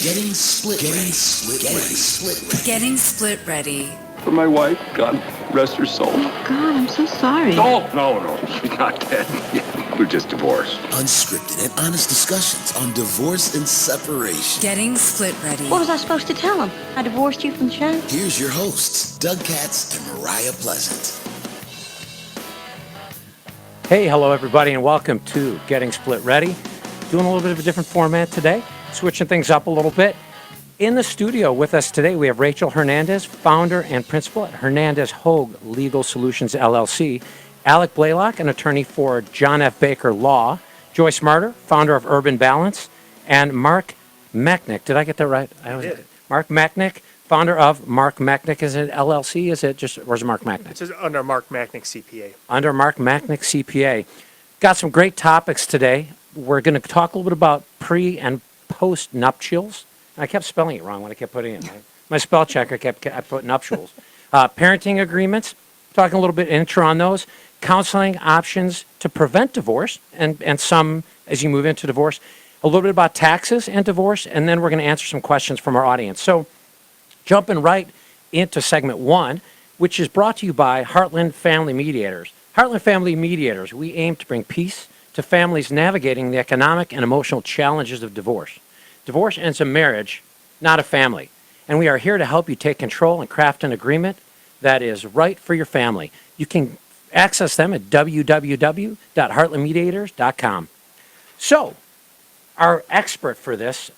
Getting split ready. Getting split ready. For my wife, God rest her soul. Oh, God, I'm so sorry. No, she's not dead. We're just divorced. Unscripted and honest discussions on divorce and separation. Getting split ready. What was I supposed to tell him? I divorced you from the show? Here's your hosts, Doug Katz and Mariah Pleasant. Hey, hello everybody, and welcome to Getting Split Ready. Doing a little bit of a different format today, switching things up a little bit. In the studio with us today, we have Rachel Hernandez, founder and principal at Hernandez Hogue Legal Solutions, LLC, Alec Blalock, an attorney for John F. Baker Law, Joyce Marter, founder of Urban Balance, and Mark Machnic. Did I get that right? You did. Mark Machnic, founder of Mark Machnic. Is it LLC? Is it just, or is it Mark Machnic? It's just under Mark Machnic CPA. Under Mark Machnic CPA. Got some great topics today. We're going to talk a little bit about pre and post nuptials. I kept spelling it wrong when I kept putting it in. My spell checker I put nuptials. Parenting agreements, talking a little bit intro on those. Counseling options to prevent divorce and some as you move into divorce. A little bit about taxes and divorce, and then we're going to answer some questions from our audience. So jumping right into segment one, which is brought to you by Heartland Family Mediators. Heartland Family Mediators, we aim to bring peace to families navigating the economic and emotional challenges of divorce. Divorce ends a marriage, not a family. And we are here to help you take control and craft an agreement that is right for your family. You can access them at www.heartlandmediators.com. So, our expert for this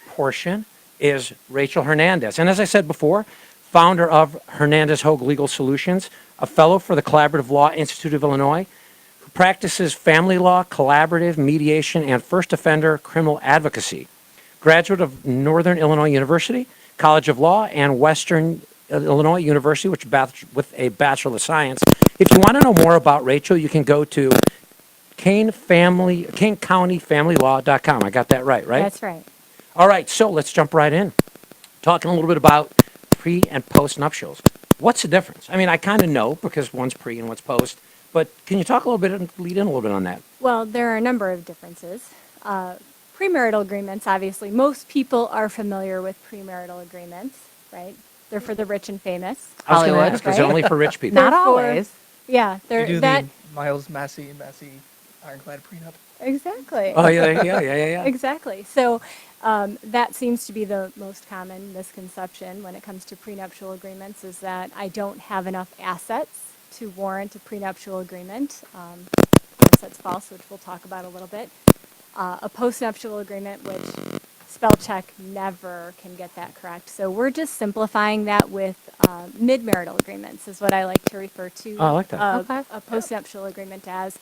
portion is Rachel Hernandez. And as I said before, founder of Hernandez Hogue Legal Solutions, a fellow for the Collaborative Law Institute of Illinois, who practices family law, collaborative mediation, and first offender criminal advocacy. Graduate of Northern Illinois University, College of Law, and Western Illinois University, with a Bachelor of Science. If you want to know more about Rachel, you can go to KaneCountyFamilyLaw.com. I got that right? That's right. All right, so let's jump right in. Talking a little bit about pre and post nuptials. What's the difference? I mean, I kind of know because one's pre and one's post, but can you talk a little bit and lead in a little bit on that? Well, there are a number of differences. Premarital agreements, obviously, most people are familiar with premarital agreements, right? They're for the rich and famous. I was going to ask, because they're only for rich people. Not always. Yeah, You do the Miles Massey ironclad prenup. Exactly. Oh, yeah. Exactly. So that seems to be the most common misconception when it comes to prenuptial agreements is that I don't have enough assets to warrant a prenuptial agreement. Of course, that's false, which we'll talk about a little bit. A postnuptial agreement, which spell check never can get that correct. So we're just simplifying that with mid-marital agreements is what I like to refer to I like that. a postnuptial agreement as.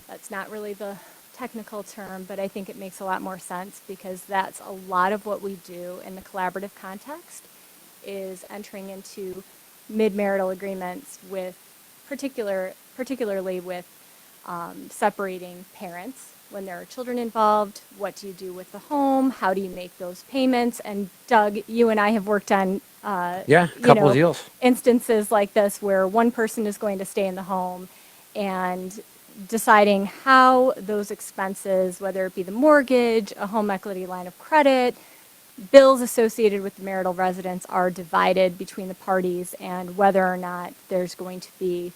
That's not really the technical term, but I think it makes a lot more sense because that's a lot of what we do in the collaborative context is entering into mid-marital agreements with particularly with separating parents. When there are children involved, what do you do with the home? How do you make those payments? And Doug, you and I have worked on A couple of deals. Instances like this where one person is going to stay in the home and deciding how those expenses, whether it be the mortgage, a home equity line of credit, bills associated with the marital residence are divided between the parties and whether or not there's going to be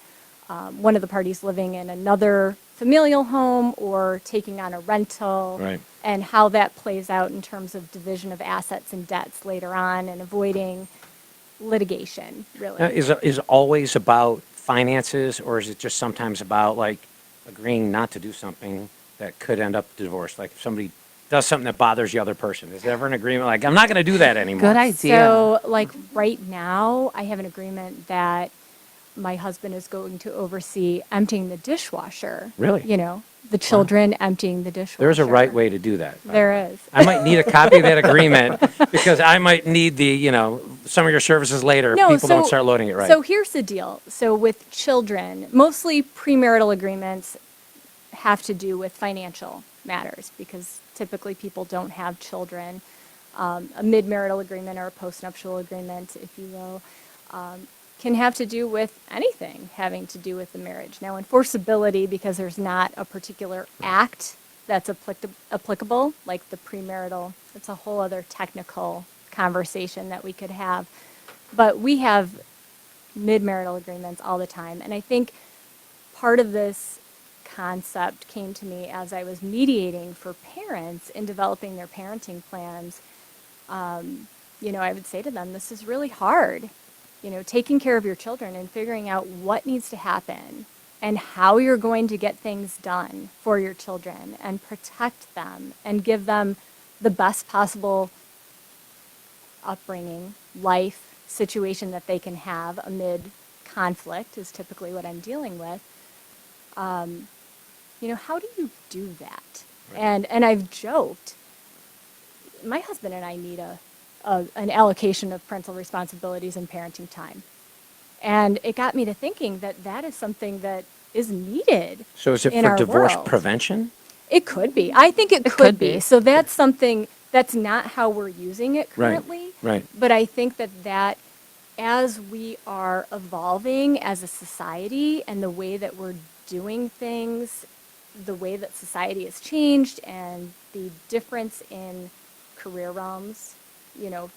one of the parties living in another familial home or taking on a rental, Right. and how that plays out in terms of division of assets and debts later on and avoiding litigation, really. Is it always about finances, or is it just sometimes about, like, agreeing not to do something that could end up divorce? Like, if somebody does something that bothers the other person, is there ever an agreement, like, I'm not going to do that anymore? Good idea. So, like, right now, I have an agreement that my husband is going to oversee emptying the dishwasher. Really? You know, the children emptying the dishwasher. There's a right way to do that. There is. I might need a copy of that agreement because I might need some of your services later if people don't start loading it right. So here's the deal. So with children, mostly premarital agreements have to do with financial matters because typically people don't have children. A mid-marital agreement or a postnuptial agreement, if you will, can have to do with anything having to do with the marriage. Now, enforceability, because there's not a particular act that's applicable, like the premarital. It's a whole other technical conversation that we could have. But we have mid-marital agreements all the time. And I think part of this concept came to me as I was mediating for parents in developing their parenting plans. I would say to them, this is really hard. Taking care of your children and figuring out what needs to happen and how you're going to get things done for your children and protect them and give them the best possible upbringing, life situation that they can have amid conflict is typically what I'm dealing with. How do you do that? Right. And I've joked, my husband and I need an allocation of parental responsibilities and parenting time. And it got me to thinking that is something that is needed. So is it in for our divorce world. prevention? It could be. I think it could be. So that's something, that's not how we're using it currently. Right. But I think that as we are evolving as a society and the way that we're doing things, the way that society has changed and the difference in career realms,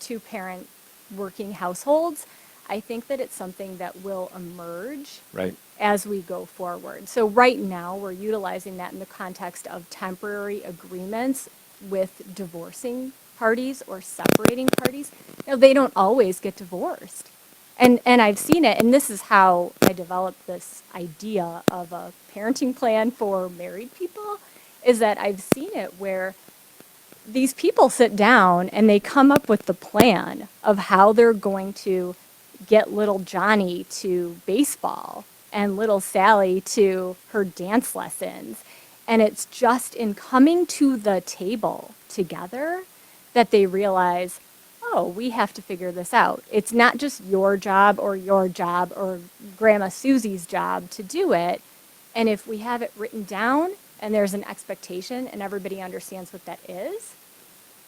two-parent working households, I think that it's something that will emerge as we go forward. So right now, we're utilizing that in the context of temporary agreements with divorcing parties or separating parties. They don't always get divorced. And I've seen it, and this is how I developed this idea of a parenting plan for married people, is that I've seen it where these people sit down and they come up with the plan of how they're going to get little Johnny to baseball and little Sally to her dance lessons. And it's just in coming to the table together that they realize, oh, we have to figure this out. It's not just your job or Grandma Susie's job to do it. And if we have it written down and there's an expectation and everybody understands what that is,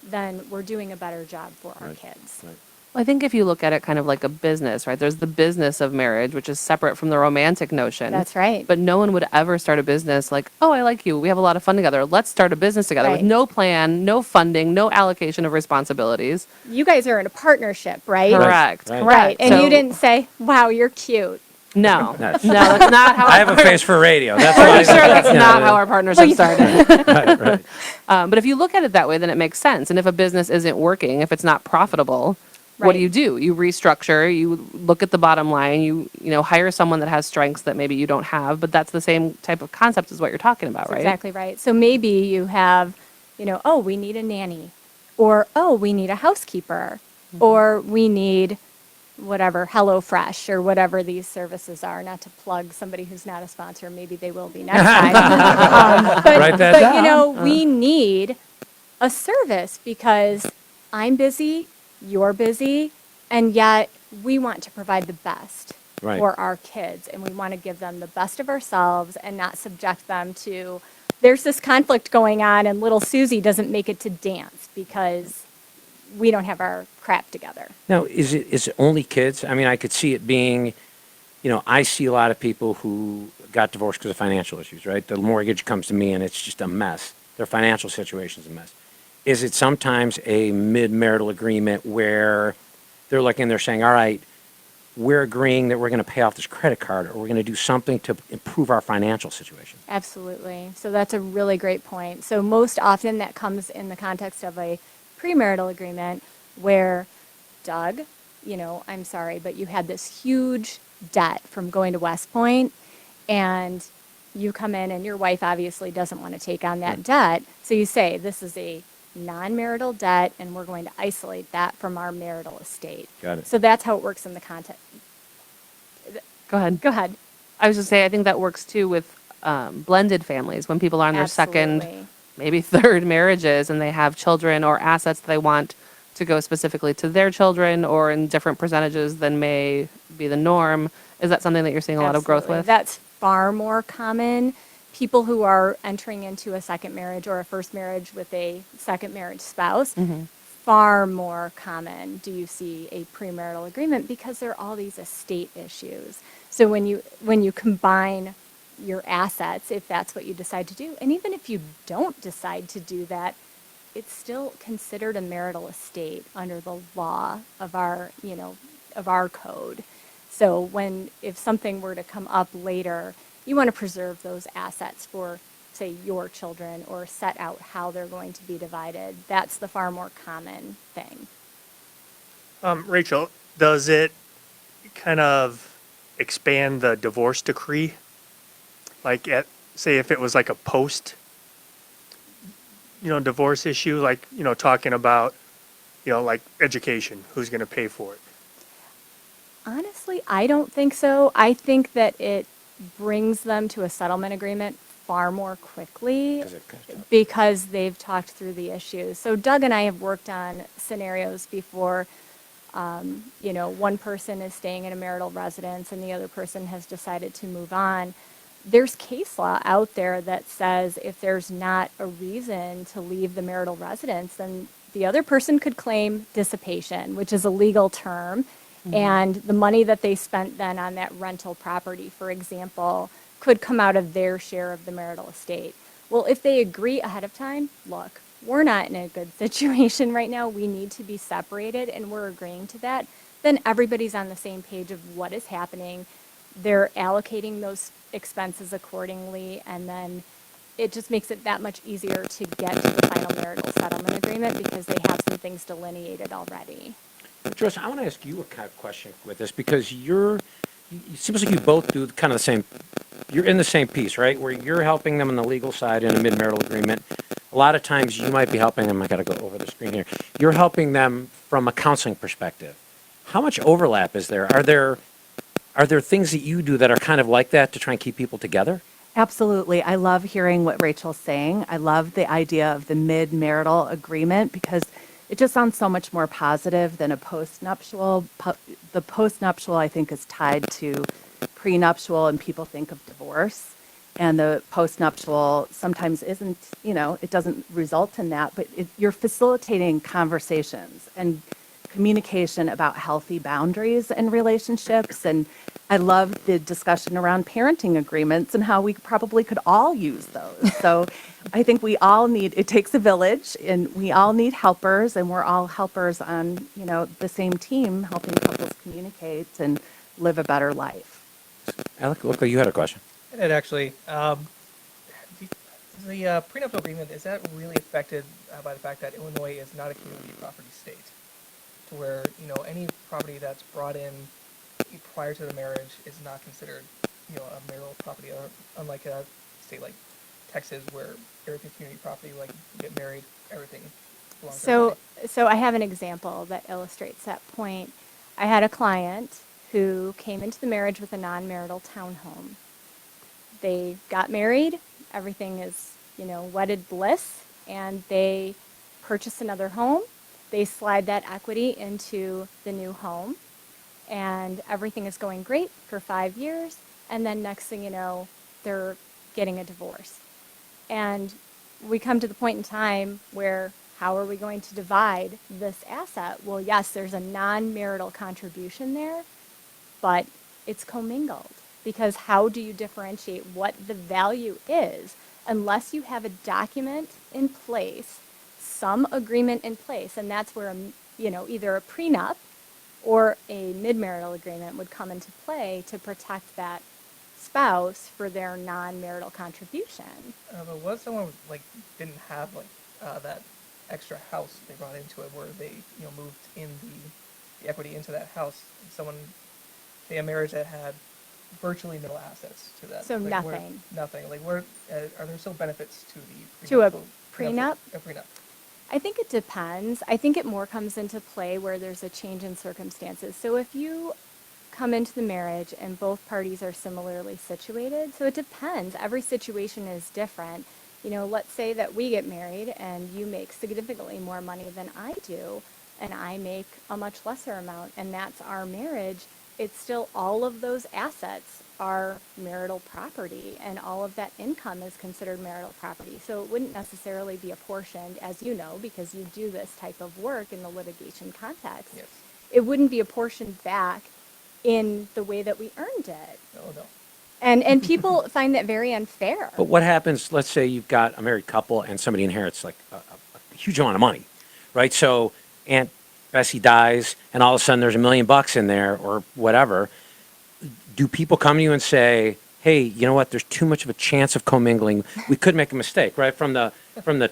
then we're doing a better job for our kids. Well, I think if you look at it kind of like a business, right? There's the business of marriage, which is separate from the romantic notion. That's right. But no one would ever start a business like, oh, I like you. We have a lot of fun together. Let's start a business together with no plan, no funding, no allocation of responsibilities. You guys are in a partnership, right? Correct. Right. And you didn't say, wow, you're cute. No, that's not how I have a face for radio. That's I'm why. sure that's not how our partnership started. Right. But if you look at it that way, then it makes sense. And if a business isn't working, if it's not profitable, what do? You restructure, you look at the bottom line, you hire someone that has strengths that maybe you don't have, but that's the same type of concept as what you're talking about, right? Exactly right. So maybe you have, oh, we need a nanny, or oh, we need a housekeeper, or we need whatever, HelloFresh or whatever these services are. Not to plug somebody who's not a sponsor, maybe they will be next time. But we need a service because I'm busy, you're busy, and yet we want to provide the best for our kids, and we want to give them the best of ourselves and not subject them to, there's this conflict going on and little Susie doesn't make it to dance because we don't have our crap together. Now, is it only kids? I mean, I could see it being, I see a lot of people who got divorced because of financial issues, right? The mortgage comes to me and it's just a mess. Their financial situation's a mess. Is it sometimes a mid-marital agreement where they're looking, they're saying, all right, we're agreeing that we're going to pay off this credit card or we're going to do something to improve our financial situation? Absolutely. So that's a really great point. So most often that comes in the context of a premarital agreement where, Doug, I'm sorry, but you had this huge debt from going to West Point, and you come in and your wife obviously doesn't want to take on that debt. So you say, this is a non-marital debt, and we're going to isolate that from our marital estate. Got it. So that's how it works in the context. Go ahead. Go ahead. I was just saying, I think that works too with blended families when people are on their second, maybe third marriages and they have children or assets that they want to go specifically to their children or in different percentages than may be the norm. Is that something that you're seeing a lot of growth with? That's far more common. People who are entering into a second marriage or a first marriage with a second marriage spouse, far more common do you see a premarital agreement because there are all these estate issues. So when you combine your assets if that's what you decide to do. And even if you don't decide to do that, it's still considered a marital estate under the law of our, of our code. So if something were to come up later, you want to preserve those assets for, say, your children, or set out how they're going to be divided. That's the far more common thing. Rachel, does it kind of expand the divorce decree? Like say if it was like a divorce issue, like, talking about, like education, who's going to pay for it? Honestly, I don't think so. I think that it brings them to a settlement agreement far more quickly because they've talked through the issues. So Doug and I have worked on scenarios before. One person is staying in a marital residence and the other person has decided to move on. There's case law out there that says if there's not a reason to leave the marital residence, then the other person could claim dissipation, which is a legal term. And the money that they spent then on that rental property, for example, could come out of their share of the marital estate. Well, if they agree ahead of time, look, we're not in a good situation right now. We need to be separated, and we're agreeing to that. Then everybody's on the same page of what is happening. They're allocating those expenses accordingly, and then it just makes it that much easier to get to the final marital settlement agreement because they have some things delineated already. Joyce, I want to ask you a kind of question with this because it seems like you both do kind of the same, you're in the same piece, right? Where you're helping them on the legal side in a mid-marital agreement. A lot of times you might be helping them, I got to go over the screen here. You're helping them from a counseling perspective. How much overlap is there? Are there things that you do that are kind of like that to try and keep people together? Absolutely. I love hearing what Rachel's saying. I love the idea of the mid-marital agreement because it just sounds so much more positive than a post-nuptial. The post-nuptial, I think, is tied to prenuptial, and people think of divorce. And the post-nuptial sometimes isn't, it doesn't result in that, but you're facilitating conversations and communication about healthy boundaries in relationships. And I love the discussion around parenting agreements and how we probably could all use those. So I think it takes a village, and we all need helpers, and we're all helpers on, the same team, helping couples communicate and live a better life. Alec, look like you had a question. And actually, the prenuptial agreement, is that really affected by the fact that Illinois is not a community property state? To where, any property that's brought in prior to the marriage is not considered, a marital property, unlike a state like Texas where everything's community property, like you get married, everything belongs to everybody. So I have an example that illustrates that point. I had a client who came into the marriage with a non-marital townhome. They got married, everything is, wedded bliss, and they purchased another home. They slide that equity into the new home, and everything is going great for 5 years, and then next thing you know, they're getting a divorce. And we come to the point in time where how are we going to divide this asset? Well, yes, there's a non-marital contribution there, but it's commingled. Because how do you differentiate what the value is unless you have a document in place, some agreement in place, and that's where either a prenup or a mid-marital agreement would come into play to protect that spouse for their non-marital contribution. But what if someone didn't have that extra house they brought into it, where they moved in the equity into that house? Someone, say, a marriage that had virtually no assets to that. So nothing. Nothing. Are there still benefits to the To a prenup? prenup? A prenup. I think it depends. I think it more comes into play where there's a change in circumstances. So if you come into the marriage and both parties are similarly situated, so it depends. Every situation is different. Let's say that we get married and you make significantly more money than I do, and I make a much lesser amount, and that's our marriage. It's still all of those assets are marital property, and all of that income is considered marital property. So it wouldn't necessarily be apportioned, as you know, because you do this type of work in the litigation context. Yes. It wouldn't be apportioned back in the way that we earned it. No. And people find that very unfair. But what happens, let's say you've got a married couple and somebody inherits like a huge amount of money, right? So Aunt Bessie dies and all of a sudden there's $1 million in there or whatever. Do people come to you and say, hey, you know what, there's too much of a chance of commingling. We could make a mistake, right? From the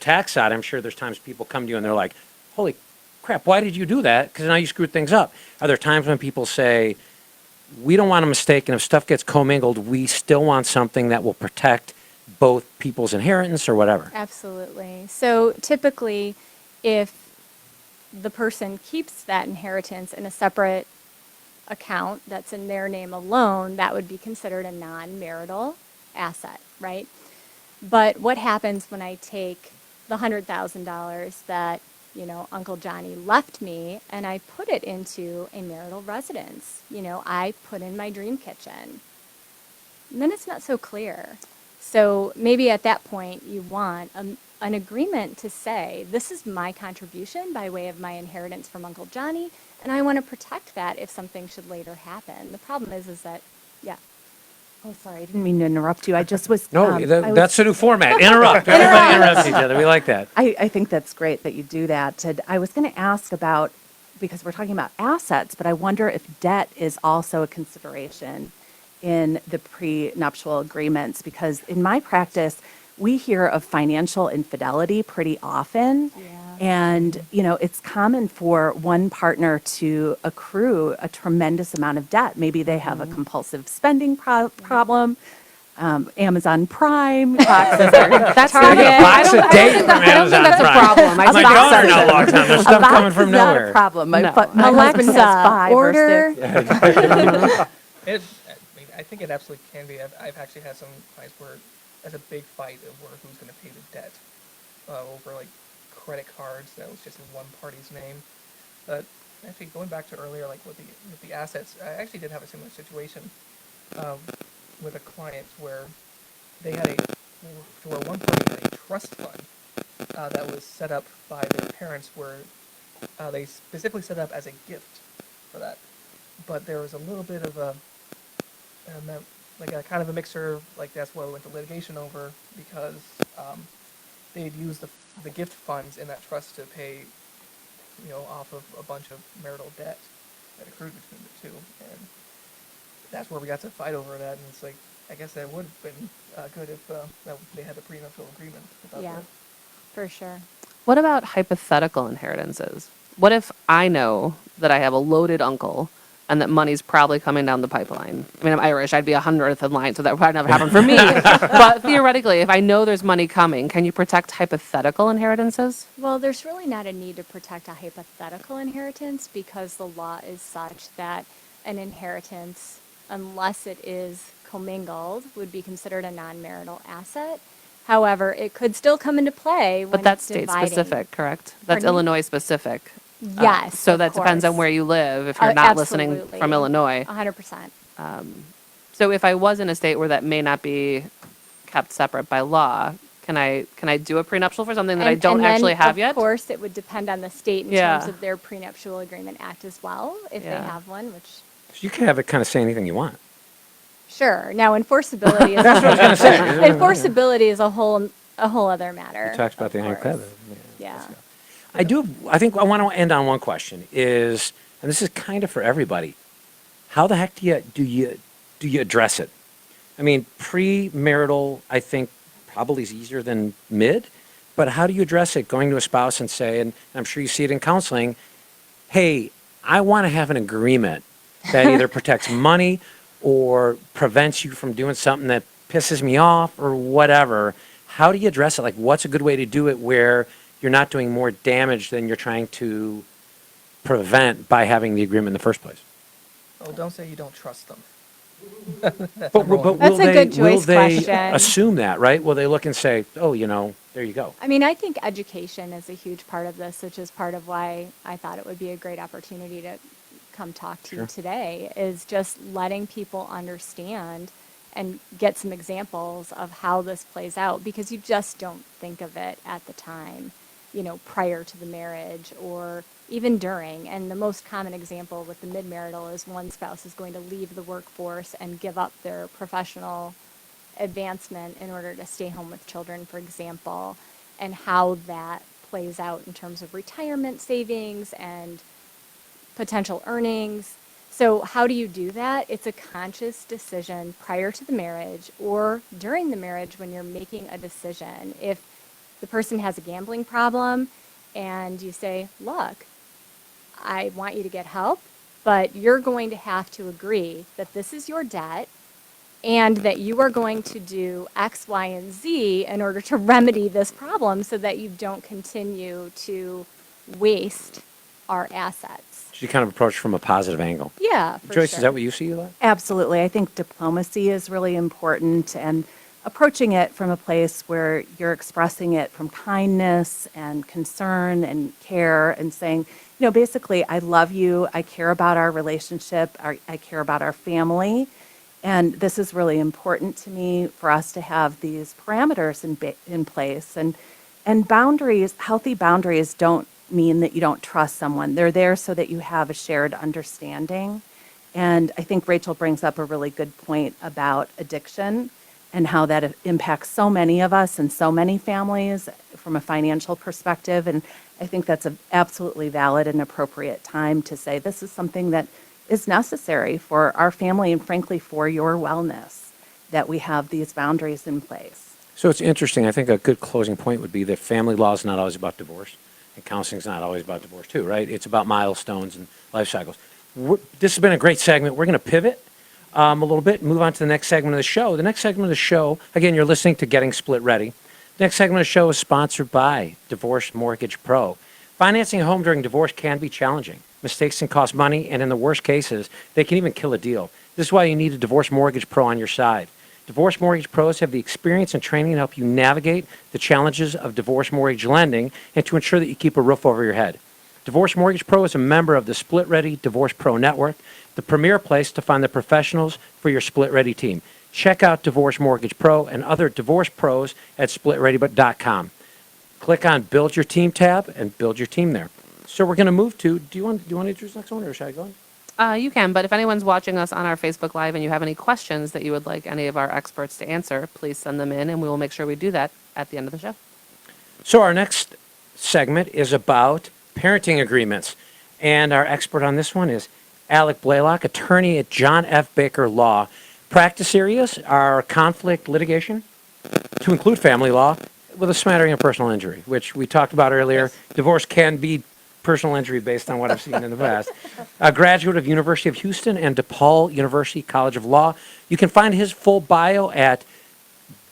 tax side, I'm sure there's times people come to you and they're like, holy crap, why did you do that? Because now you screwed things up. Are there times when people say, we don't want a mistake, and if stuff gets commingled, we still want something that will protect both people's inheritance or whatever? Absolutely. So typically, if the person keeps that inheritance in a separate account that's in their name alone, that would be considered a non-marital asset, right? But what happens when I take the $100,000 that, Uncle Johnny left me and I put it into a marital residence? I put in my dream kitchen. And then it's not so clear. So maybe at that point you want an agreement to say, this is my contribution by way of my inheritance from Uncle Johnny, and I want to protect that if something should later happen. The problem is that, yeah. Oh, sorry, I didn't mean to interrupt you. I just was. No, that's the new format. Interrupt. Everybody interrupts each other. We like that. I think that's great that you do that. And I was going to ask about, because we're talking about assets, but I wonder if debt is also a consideration in the prenuptial agreements, because in my practice, we hear of financial infidelity pretty often. Yeah. And, it's common for one partner to accrue a tremendous amount of debt. Maybe they have a compulsive spending problem, Amazon Prime, boxes That's Target. A box a day from I don't think Amazon that's a Prime. problem. My daughter now logs on. There's stuff coming from is not nowhere. a problem. My No. husband has Alexa, 5 order. I think it absolutely can be. I've actually had some clients where there's a big fight over who's going to pay the debt over like credit cards that was just in one party's name. But actually, going back to earlier, like with the assets, I actually did have a similar situation with a client where they had where one party had a trust fund that was set up by their parents, where they specifically set up as a gift for that. But there was a little bit of a kind of a mixer, like that's what we went to litigation over, because they'd used the gift funds in that trust to pay, off of a bunch of marital debt that accrued between the two, and that's where we got to fight over that. And it's like, I guess that would have been good if that they had a prenuptial agreement about Yeah, that. for sure. What about hypothetical inheritances? What if I know that I have a loaded uncle and that money's probably coming down the pipeline? I mean, I'm Irish. I'd be 100th in line, so that would probably never happen for me. But theoretically, if I know there's money coming, can you protect hypothetical inheritances? Well, there's really not a need to protect a hypothetical inheritance, because the law is such that an inheritance, unless it is commingled, would be considered a non-marital asset. However, it could still come into play when But that's it's state dividing. specific, correct? That's Pardon me? Illinois specific. Yes, So of that depends on course. where you live if you're not listening Absolutely. from Illinois. 100%. So if I was in a state where that may not be kept separate by law, can I do a prenuptial for something that I don't and then, actually have yet? Of course, it would depend on the state in Yeah. terms of their prenuptial agreement act as well, if they Yeah. have one, which, You can have it kind of say anything you want. sure. Now, enforceability is enforceability is a whole other matter. We talked about the of iron course. feather. Yeah. I think I want to end on one question is, and this is kind of for everybody, how the heck do you address it? I mean, premarital, I think, probably is easier than mid, but how do you address it? Going to a spouse and say, and I'm sure you see it in counseling, hey, I want to have an agreement that either protects money or prevents you from doing something that pisses me off or whatever. How do you address it? Like, what's a good way to do it where you're not doing more damage than you're trying to prevent by having the agreement in the first place? Oh, don't say you don't trust them. But That's will a good will Joyce they question. assume that, right? Will they look and say, oh, there you go. I mean, I think education is a huge part of this, which is part of why I thought it would be a great opportunity to come talk to you today, is just letting people understand and get some examples of how this plays out, because you just don't think of it at the time, prior to the marriage, or, even during. And the most common example with the mid-marital is one spouse is going to leave the workforce and give up their professional advancement in order to stay home with children, for example, and how that plays out in terms of retirement savings and potential earnings. So how do you do that? It's a conscious decision prior to the marriage or during the marriage when you're making a decision. If the person has a gambling problem and you say, look, I want you to get help, but you're going to have to agree that this is your debt and that you are going to do X, Y, and Z in order to remedy this problem so that you don't continue to waste our assets. She kind of approached from a positive angle. Yeah, for Joyce, sure. is that what you see? Like? Absolutely. I think diplomacy is really important and approaching it from a place where you're expressing it from kindness and concern and care and saying, you know, basically, I love you. I care about our relationship. I care about our family. And this is really important to me for us to have these parameters in place. And boundaries, healthy boundaries don't mean that you don't trust someone. They're there so that you have a shared understanding. And I think Rachel brings up a really good point about addiction and how that impacts so many of us and so many families from a financial perspective. And I think that's an absolutely valid and appropriate time to say this is something that is necessary for our family and frankly for your wellness, that we have these boundaries in place. So it's interesting. I think a good closing point would be that family law is not always about divorce, and counseling is not always about divorce too, right? It's about milestones and life cycles. This has been a great segment. We're going to pivot a little bit and move on to the next segment of the show. The next segment of the show, again, you're listening to Getting Split Ready. The next segment of the show is sponsored by Divorce Mortgage Pro. Financing a home during divorce can be challenging. Mistakes can cost money, and in the worst cases, they can even kill a deal. This is why you need a Divorce Mortgage Pro on your side. Divorce Mortgage Pros have the experience and training to help you navigate the challenges of divorce mortgage lending and to ensure that you keep a roof over your head. Divorce Mortgage Pro is a member of the Split Ready Divorce Pro Network, the premier place to find the professionals for your Split Ready team. Check out Divorce Mortgage Pro and other divorce pros at splitready.com. Click on Build Your Team tab and build your team there. So we're going to move to, do you want to introduce the next one, or should I go on? You can, but if anyone's watching us on our Facebook Live and you have any questions that you would like any of our experts to answer, please send them in, and we will make sure we do that at the end of the show. So our next segment is about parenting agreements, and our expert on this one is Alec Blalock, attorney at John F. Baker Law. Practice areas are conflict litigation, to include family law, with a smattering of personal injury, which we talked about earlier. Yes. Divorce can be personal injury based on what I've seen in the past. A graduate of University of Houston and DePaul University College of Law. You can find his full bio at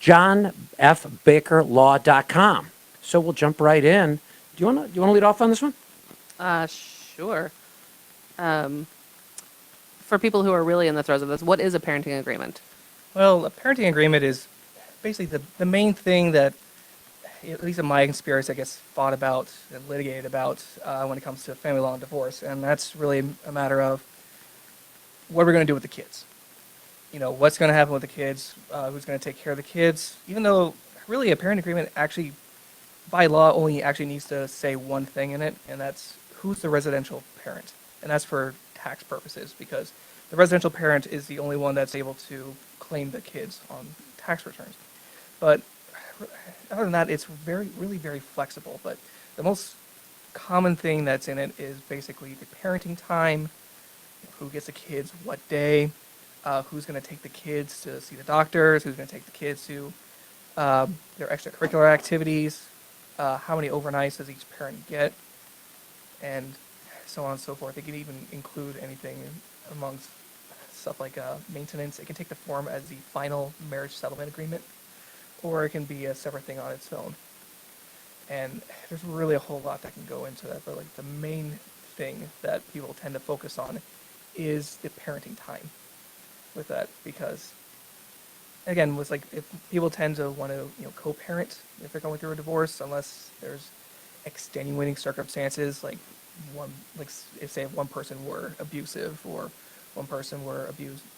johnfbakerlaw.com. So we'll jump right in. Do you want to lead off on this one? Sure. For people who are really in the throes of this, what is a parenting agreement? Well, a parenting agreement is basically the main thing that, at least in my experience, I guess, thought about and litigated about when it comes to family law and divorce. And that's really a matter of what we're going to do with the kids. You know, what's going to happen with the kids, who's going to take care of the kids, even though really a parent agreement actually, by law, only actually needs to say one thing in it, and that's who's the residential parent. And that's for tax purposes, because the residential parent is the only one that's able to claim the kids on tax returns. But other than that, it's really very flexible. But the most common thing that's in it is basically the parenting time, who gets the kids what day, who's going to take the kids to see the doctors, who's going to take the kids to their extracurricular activities, how many overnights does each parent get, and so on and so forth. It can even include anything amongst stuff like maintenance. It can take the form as the final marriage settlement agreement, or it can be a separate thing on its own. And there's really a whole lot that can go into that, but like the main thing that people tend to focus on is the parenting time with that, because again, with like, if people tend to want to, co-parent if they're going through a divorce, unless there's extenuating circumstances, like if one person were abusive, or one person were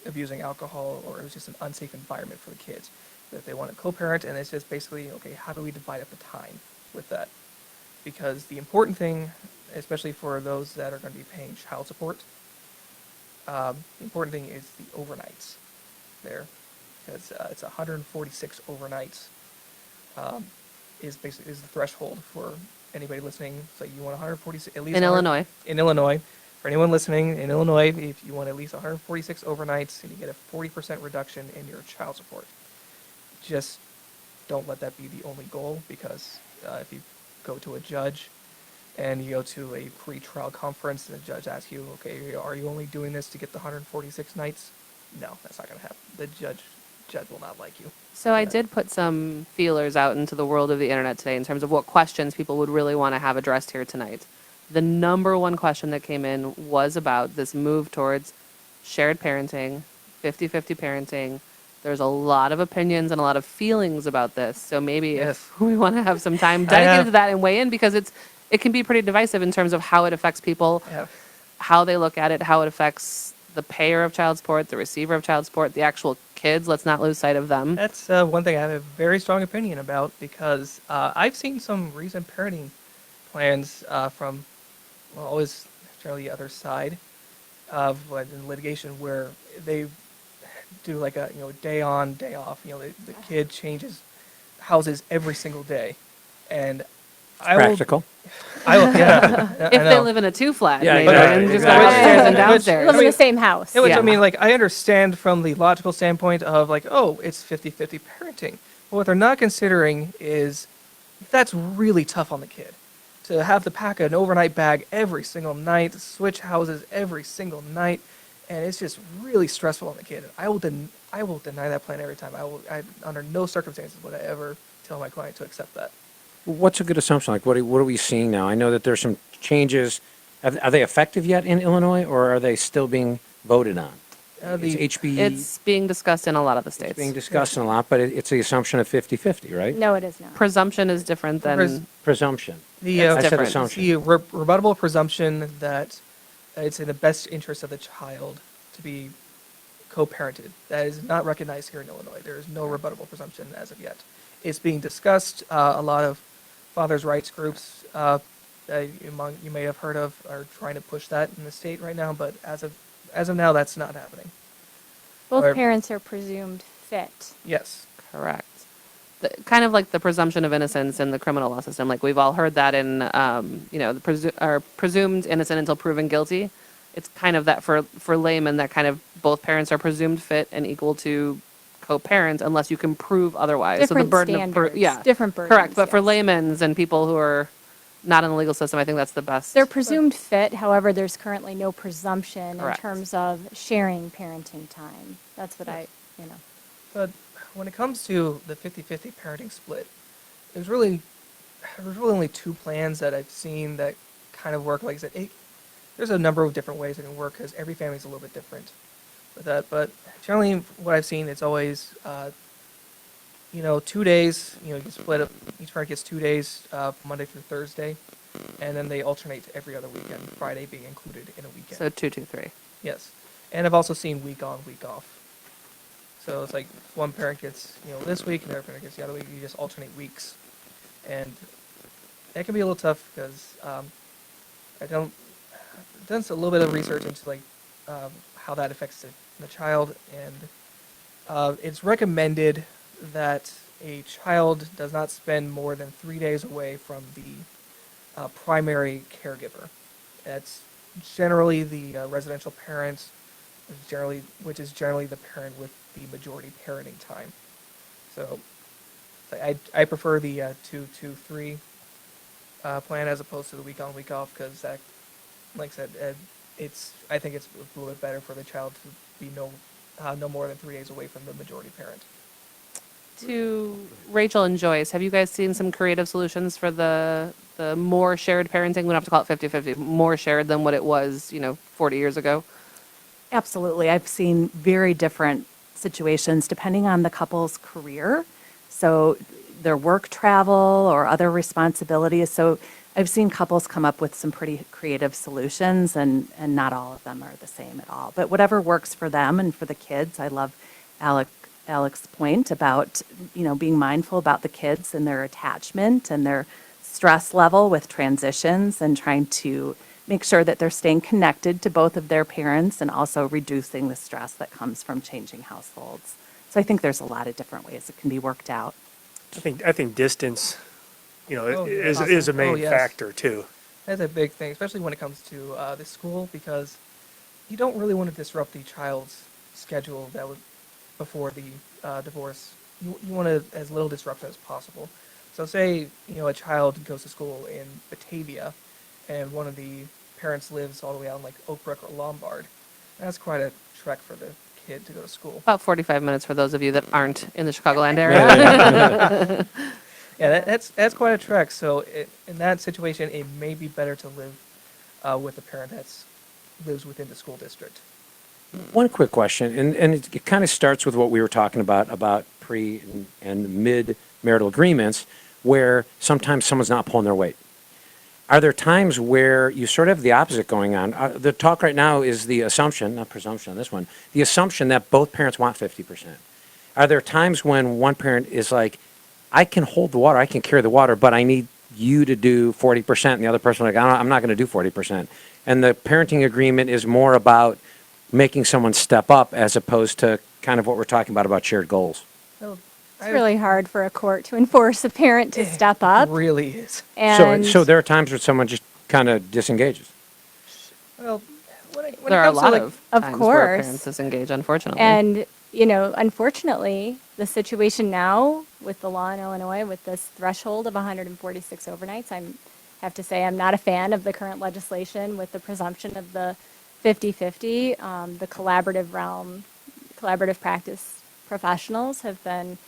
abusing alcohol, or it was just an unsafe environment for the kids. But if they want to co-parent, and it's just basically, okay, how do we divide up the time with that? Because the important thing, especially for those that are going to be paying child support. The important thing is the overnights there, because it's 146 overnights is basically is the threshold for anybody listening. So you want 146 at least In 100 Illinois. In Illinois, for anyone listening in Illinois, if you want at least 146 overnights, and you get a 40% reduction in your child support. Just don't let that be the only goal, because if you go to a judge and you go to a pre-trial conference and the judge asks you, okay, are you only doing this to get the 146 nights? No, that's not going to happen. The judge will not like you. So I did put some feelers out into the world of the internet today in terms of what questions people would really want to have addressed here tonight. The number one question that came in was about this move towards shared parenting, 50-50 parenting. There's a lot of opinions and a lot of feelings about this. So maybe if we want to have some time dedicated to that and weigh in, because it can be pretty divisive in terms of how it affects people, how they look at it, how it affects the payer of child support, the receiver of child support, the actual kids. Let's not lose sight of them. That's one thing I have a very strong opinion about, because I've seen some recent parenting plans from, well, always generally the other side of in litigation, where they do like a day on, day off. The kid changes houses every single day, and Practical. I will, yeah. If they live in a two-flat, Yeah, maybe, exactly, and just exactly. go upstairs and Which- downstairs. Live in the same house. Which, Yeah. I mean, like, I understand from the logical standpoint of, like, oh, it's 50-50 parenting. But what they're not considering is that's really tough on the kid. To have to pack an overnight bag every single night, switch houses every single night, and it's just really stressful on the kid. I will deny that plan every time. Under no circumstances would I ever tell my client to accept that. What's a good assumption? Like, what are we seeing now? I know that there's some changes. Are they effective yet in Illinois, or are they still being voted on? It's HB. It's being discussed in a lot of the states. It's being discussed in a lot, but it's the assumption of 50-50, right? No, it is not. Presumption is different than Presumption. The It's I said different. assumption. the rebuttable presumption that it's in the best interest of the child to be co-parented. That is not recognized here in Illinois. There is no rebuttable presumption as of yet. It's being discussed. A lot of fathers' rights groups that you may have heard of are trying to push that in the state right now, but as of now, that's not happening. Both Or- parents are presumed fit. Yes. correct. Kind of like the presumption of innocence in the criminal law system. Like we've all heard that in, are presumed innocent until proven guilty. It's kind of that for laymen, that kind of both parents are presumed fit and equal to co-parent unless you can prove otherwise. Different so the burden standards, of different burdens. correct. But for yes. laymen's and people who are not in the legal system, I think that's the best. They're presumed fit, however, there's currently no presumption Correct. in terms of sharing parenting time. That's what But when it comes to the 50-50 parenting split, there's really only two plans that I've seen that kind of work. Like I said, there's a number of different ways it can work because every family is a little bit different with that. But generally, what I've seen, it's always, 2 days. You can split up. Each parent gets 2 days, Monday through Thursday, and then they alternate every other weekend. Friday being included in a weekend. So 2, 2, 3. Yes, and I've also seen week on, week off. So it's like one parent gets, this week, and the other parent gets the other week. You just alternate weeks, and that can be a little tough because I've done a little bit of research into how that affects the child, and it's recommended that a child does not spend more than 3 days away from the primary caregiver. That's generally the residential parent, which is generally the parent with the majority parenting time. So I prefer the 2-2-3 plan as opposed to the week on, week off, because that, like I said, I think it's a little bit better for the child to be no more than 3 days away from the majority parent. To Rachel and Joyce, have you guys seen some creative solutions for the more shared parenting? We don't have to call it 50-50, more shared than what it was, 40 years ago? Absolutely. I've seen very different situations depending on the couple's career. So their work travel or other responsibilities. So I've seen couples come up with some pretty creative solutions, and not all of them are the same at all. But whatever works for them and for the kids. I love Alex's point about, being mindful about the kids and their attachment and their stress level with transitions and trying to make sure that they're staying connected to both of their parents and also reducing the stress that comes from changing households. So I think there's a lot of different ways it can be worked out. I think distance, Oh, yeah. is a main Oh, yes. factor too. That's a big thing, especially when it comes to the school, because you don't really want to disrupt the child's schedule that would before the divorce. You want to as little disruption as possible. So say a child goes to school in Batavia, and one of the parents lives all the way out in like Oak Brook or Lombard. That's quite a trek for the kid to go to school. About 45 minutes for those of you that aren't in the Chicagoland area. Yeah, that's quite a trek. So in that situation, it may be better to live with a parent that lives within the school district. One quick question, and it kind of starts with what we were talking about pre and mid marital agreements, where sometimes someone's not pulling their weight. Are there times where you sort of have the opposite going on? The talk right now is the assumption, not presumption on this one, the assumption that both parents want 50%. Are there times when one parent is like, I can hold the water, I can carry the water, but I need you to do 40%, and the other person like, I'm not going to do 40%. And the parenting agreement is more about making someone step up as opposed to kind of what we're talking about shared goals. Well, It's really hard for a court to enforce a parent to step up. It really is. And So there are times where someone just kind of disengages. Well, when There are a lot of Of times where course. parents disengage, unfortunately. And, unfortunately, the situation now with the law in Illinois, with this threshold of 146 overnights, have to say I'm not a fan of the current legislation with the presumption of the 50-50. The collaborative realm, collaborative practice professionals have been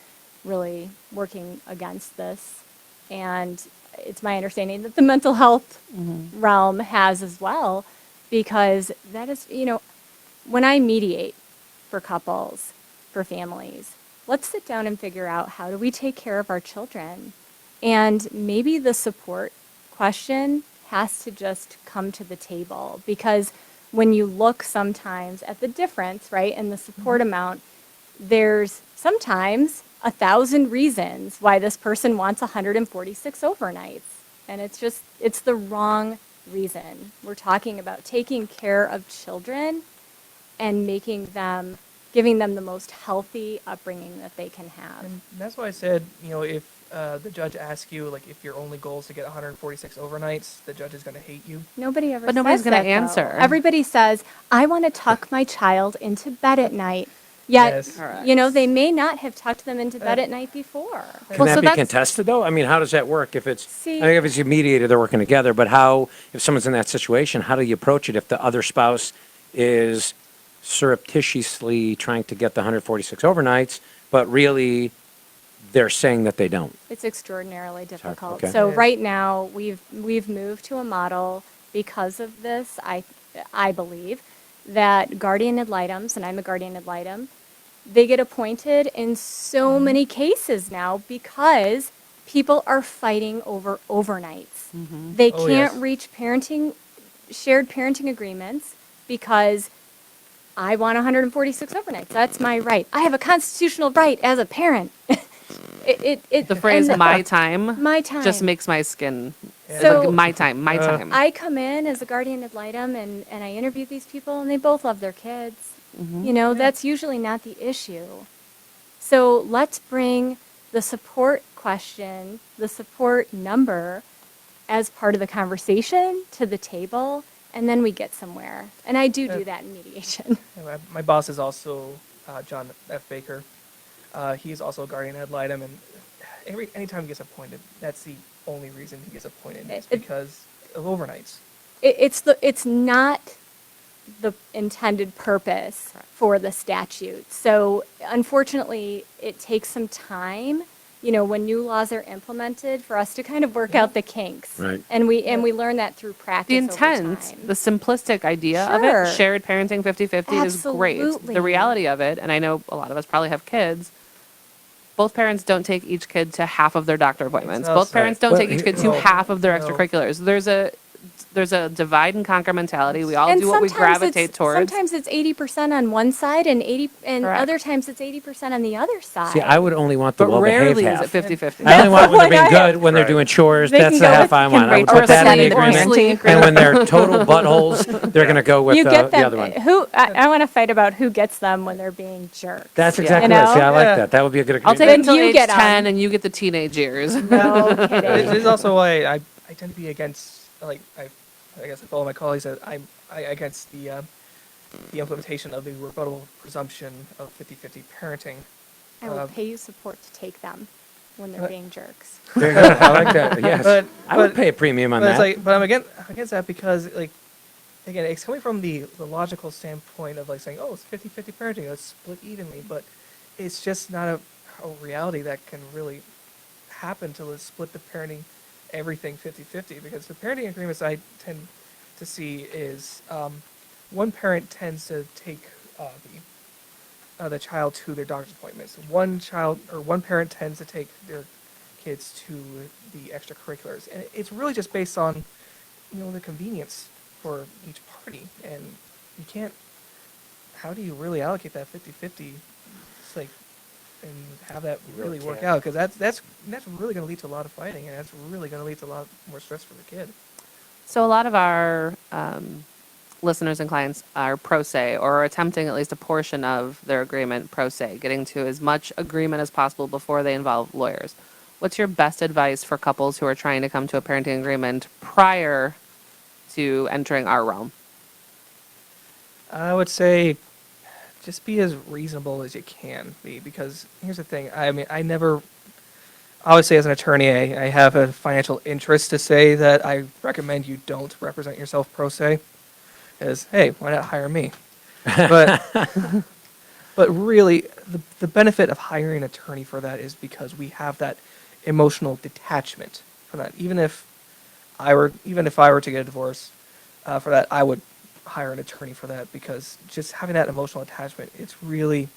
really working against this. And it's my understanding that the mental health realm has as well, because that is, when I mediate for couples, for families, let's sit down and figure out how do we take care of our children. And maybe the support question has to just come to the table, because when you look sometimes at the difference, right, in the support amount, there's sometimes 1,000 reasons why this person wants 146 overnights. And it's the wrong reason. We're talking about taking care of children and giving them the most healthy upbringing that they can have. And that's why I said, if the judge asks you, like, if your only goal is to get 146 overnights, the judge is going to hate you. Nobody ever But says nobody's gonna that, though. answer. Everybody says, I want to tuck my child into bed at night. Yet, Yes. Correct. they may not have tucked them into bed at night before. Can Well, that so be that's- contested, though? I mean, how does that work? If it's, See- I think if it's a mediator, they're working together, but if someone's in that situation, how do you approach it if the other spouse is surreptitiously trying to get the 146 overnights, but really they're saying that they don't? It's extraordinarily difficult. okay. So Yes. right now, we've moved to a model because of this. I believe that guardian ad litems, and I'm a guardian ad litem, they get appointed in so many cases now because people are fighting over overnights. They Oh, can't yes. reach shared parenting agreements because I want 146 overnights. That's my right. I have a constitutional right as a parent. The phrase and "my time" My time. just makes my skin. Yeah. So- Like, my time, my time. I come in as a guardian ad litem and I interview these people and they both love their kids. That's usually not the issue. So let's bring the support question, the support number as part of the conversation to the table, and then we get somewhere. And I do that in mediation. Yeah, my boss is also John F. Baker. He's also a guardian ad litem, and anytime he gets appointed, that's the only reason he gets appointed. It's because of overnights. It's not the intended purpose for the statute. So unfortunately, it takes some time, when new laws are implemented, for us to kind of work out the kinks. Right. And we learn that through practice. The over intent, time. the simplistic idea of Sure. it, shared parenting 50-50 is great. Absolutely. The reality of it, and I know a lot of us probably have kids, both parents don't take each kid to half of their doctor appointments. It's Both us. parents Right. don't take Well, each kid to no, half of their no. extracurriculars. there's a divide and conquer mentality. We all And do what we sometimes gravitate it's, towards. sometimes it's 80% on one side and Correct. other times it's 80% on the other side. See, I would only want the But well-behaved rarely is half. it 50-50. I only want when they're being That's good, when they're Right. doing chores. They That's can the go half with- I want. I would Rachel put that in the said in the agreement. agreement. And when they're total buttholes, they're going to go with you get the them. other one. I want to fight about who gets them when they're being jerks. That's Yeah. exactly You right. See, I know? like Yeah. that. That would be a good I'll agreement. take it Then until you age get 'em. 10 and you get the teenage years. No kidding. This is also why I tend to be against, like, I guess if all my colleagues said, I'm against the implementation of the rebuttable presumption of 50-50 parenting. I will pay you support to take them when they're being jerks. There you go. I like that. Yes. I would but- pay a premium on But it's that. like, but I'm against that because, like, again, it's coming from the logical standpoint of, like, saying, oh, it's 50-50 parenting, let's split evenly, but it's just not a reality that can really happen to let's split the parenting, everything 50-50, because the parenting agreements I tend to see is one parent tends to take the child to their doctor's appointments. One parent tends to take their kids to the extracurriculars, and it's really just based on, the convenience for each party, and you can't. How do you really allocate that 50-50? It's like, and have that really work out, because that's really going to lead to a lot of fighting, and that's really going to lead to a lot more stress for the kid. So a lot of our listeners and clients are pro se or are attempting at least a portion of their agreement pro se, getting to as much agreement as possible before they involve lawyers. What's your best advice for couples who are trying to come to a parenting agreement prior to entering our realm? I would say just be as reasonable as you can be, because here's the thing. I mean, I would say as an attorney, I have a financial interest to say that I recommend you don't represent yourself pro se. Is, hey, why not hire me? But but really, the benefit of hiring an attorney for that is because we have that emotional detachment from that. Even if I were to get a divorce for that, I would hire an attorney for that, because just having that emotional attachment, it's really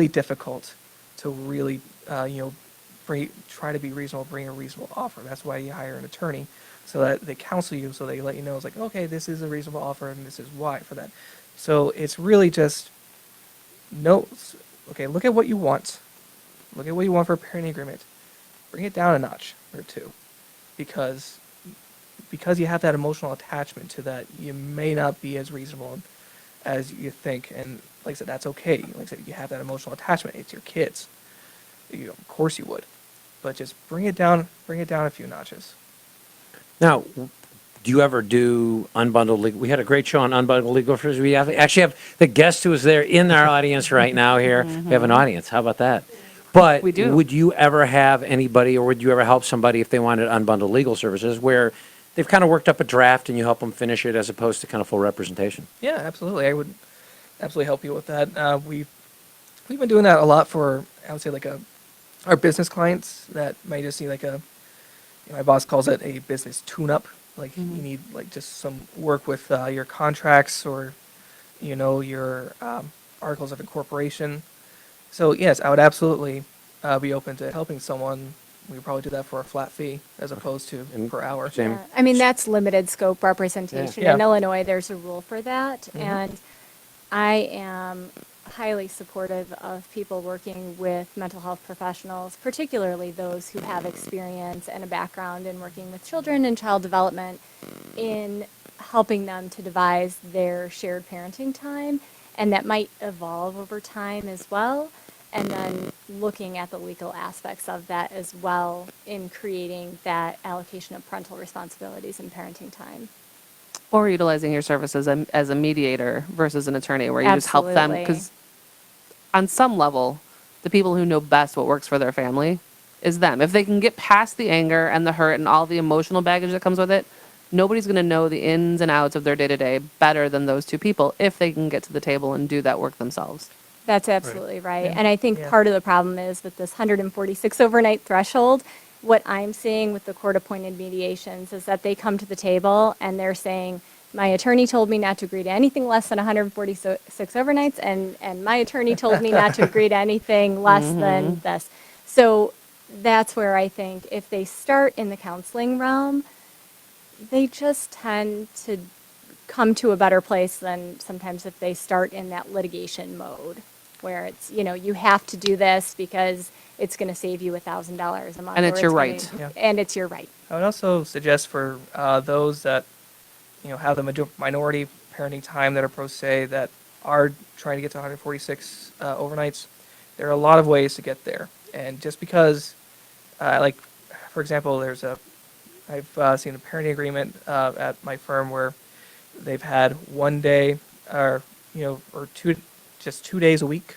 difficult to really try to be reasonable, bring a reasonable offer. That's why you hire an attorney, so that they counsel you, so they let you know, it's like, okay, this is a reasonable offer and this is why for that. So it's really just look at what you want. Look at what you want for a parenting agreement. Bring it down a notch or two, because you have that emotional attachment to that, you may not be as reasonable as you think. And like I said, that's okay. Like I said, you have that emotional attachment. It's your kids. Of course you would, but just bring it down a few notches. Now, do you ever do unbundled legal? We had a great show on unbundled legal affairs. We actually have the guest who is there in our audience right now here. We have an audience. How about that? But We do. Would you ever have anybody, or would you ever help somebody if they wanted unbundled legal services, where they've kind of worked up a draft and you help them finish it as opposed to kind of full representation? Yeah, absolutely. I would absolutely help you with that. We've been doing that a lot for, I would say, like our business clients that might just need like my boss calls it a business tune-up. Like you need like just some work with your contracts or, your articles of incorporation. So yes, I would absolutely be open to helping someone. We would probably do that for a flat fee as opposed to per hour. Same. Yeah. I mean, that's limited scope representation. Yeah. In Illinois, there's a rule for that. And I am highly supportive of people working with mental health professionals, particularly those who have experience and a background in working with children and child development, in helping them to devise their shared parenting time. And that might evolve over time as well. And then looking at the legal aspects of that as well in creating that allocation of parental responsibilities and parenting time. Or utilizing your services as a mediator versus an attorney, where you just help them. Absolutely. Because on some level, the people who know best what works for their family is them. If they can get past the anger and the hurt and all the emotional baggage that comes with it, nobody's going to know the ins and outs of their day-to-day better than those two people if they can get to the table and do that work themselves. That's absolutely right. Yeah. And I think Yeah. part of the problem is with this 146 overnight threshold, what I'm seeing with the court-appointed mediations is that they come to the table and they're saying, my attorney told me not to agree to anything less than 146 overnights, and my attorney told me not to agree to anything less than this. So that's where I think if they start in the counseling realm, They just tend to come to a better place than sometimes if they start in that litigation mode, where it's, you have to do this because it's going to save you $1,000 a month. And or it's your gonna- right. Yeah. And it's your right. I would also suggest for those that have the minority parenting time that are pro se that are trying to get to 146 overnights, there are a lot of ways to get there. And just because, like, for example, I've seen a parenting agreement at my firm where they've had 1 day or just 2 days a week.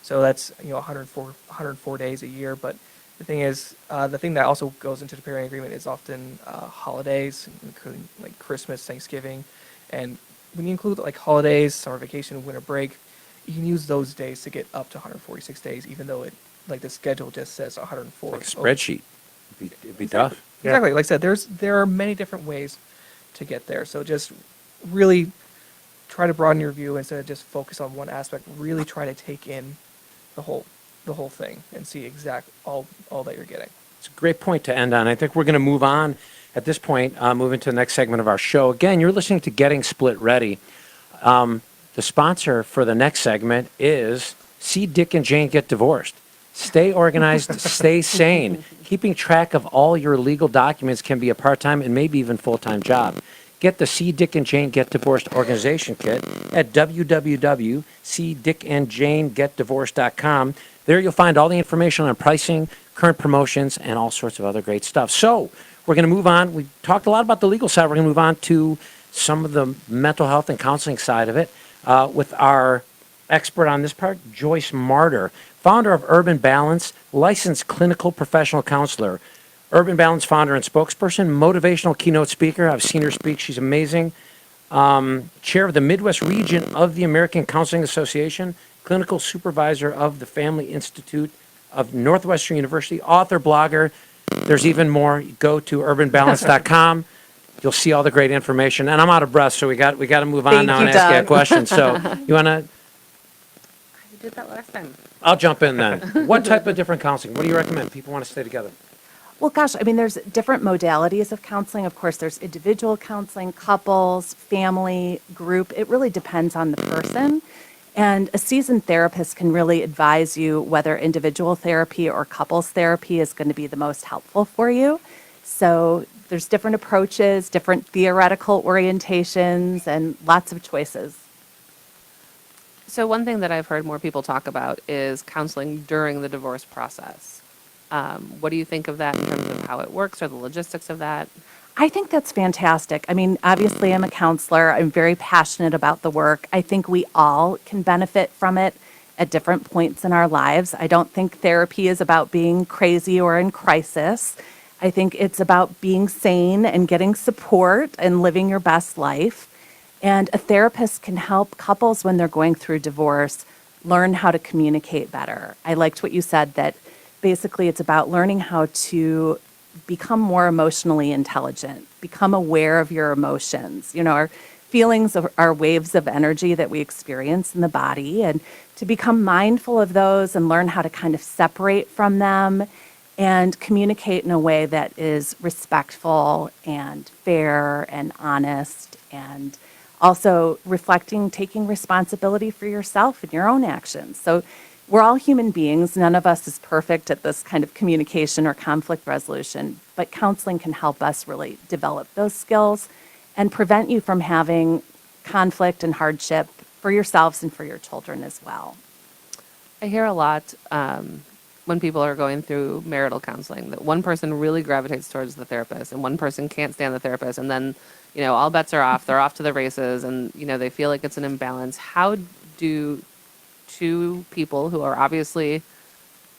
So that's 104 days a year. But the thing is, the thing that also goes into the parenting agreement is often holidays, including like Christmas, Thanksgiving, and when you include like holidays, summer vacation, winter break, you can use those days to get up to 146 days, even though the schedule just says 104. Like a spreadsheet. It'd be tough. Exactly. Like I said, there are many different ways to get there. So just really try to broaden your view instead of just focus on one aspect. Really try to take in the whole thing and see all that you're getting. It's a great point to end on. I think we're going to move on at this point, move into the next segment of our show. Again, you're listening to Getting Split Ready. The sponsor for the next segment is See Dick and Jane Get Divorced. Stay organized, stay sane. Keeping track of all your legal documents can be a part-time and maybe even full-time job. Get the See Dick and Jane Get Divorced organization kit at www.cdickandjanegetdivorced.com. There you'll find all the information on pricing, current promotions, and all sorts of other great stuff. So we're going to move on. We talked a lot about the legal side. We're going to move on to some of the mental health and counseling side of it with our expert on this part, Joyce Marter, founder of Urban Balance, licensed clinical professional counselor. Urban Balance founder and spokesperson, motivational keynote speaker. I've seen her speak. She's amazing. Chair of the Midwest region of the American Counseling Association, clinical supervisor of the Family Institute of Northwestern University, author, blogger. There's even more. Go to urbanbalance.com. You'll see all the great information. And I'm out of breath, so we got to move on Thank now you, and ask you a Doug. question. So you want to? You did that last time. I'll jump in then. What type of different counseling? What do you recommend? People want to stay together. Well, gosh, I mean, there's different modalities of counseling. Of course, there's individual counseling, couples, family, group. It really depends on the person. And a seasoned therapist can really advise you whether individual therapy or couples therapy is going to be the most helpful for you. So there's different approaches, different theoretical orientations, and lots of choices. So one thing that I've heard more people talk about is counseling during the divorce process. What do you think of that in terms of how it works or the logistics of that? I think that's fantastic. I mean, obviously, I'm a counselor. I'm very passionate about the work. I think we all can benefit from it at different points in our lives. I don't think therapy is about being crazy or in crisis. I think it's about being sane and getting support and living your best life. And a therapist can help couples when they're going through divorce learn how to communicate better. I liked what you said, that basically it's about learning how to become more emotionally intelligent, become aware of your emotions. Our feelings are waves of energy that we experience in the body, and to become mindful of those and learn how to kind of separate from them and communicate in a way that is respectful and fair and honest, and also reflecting, taking responsibility for yourself and your own actions. So we're all human beings. None of us is perfect at this kind of communication or conflict resolution, but counseling can help us really develop those skills and prevent you from having conflict and hardship for yourselves and for your children as well. I hear a lot when people are going through marital counseling that one person really gravitates towards the therapist and one person can't stand the therapist, and then all bets are off. They're off to the races, and they feel like it's an imbalance. How do two people who are obviously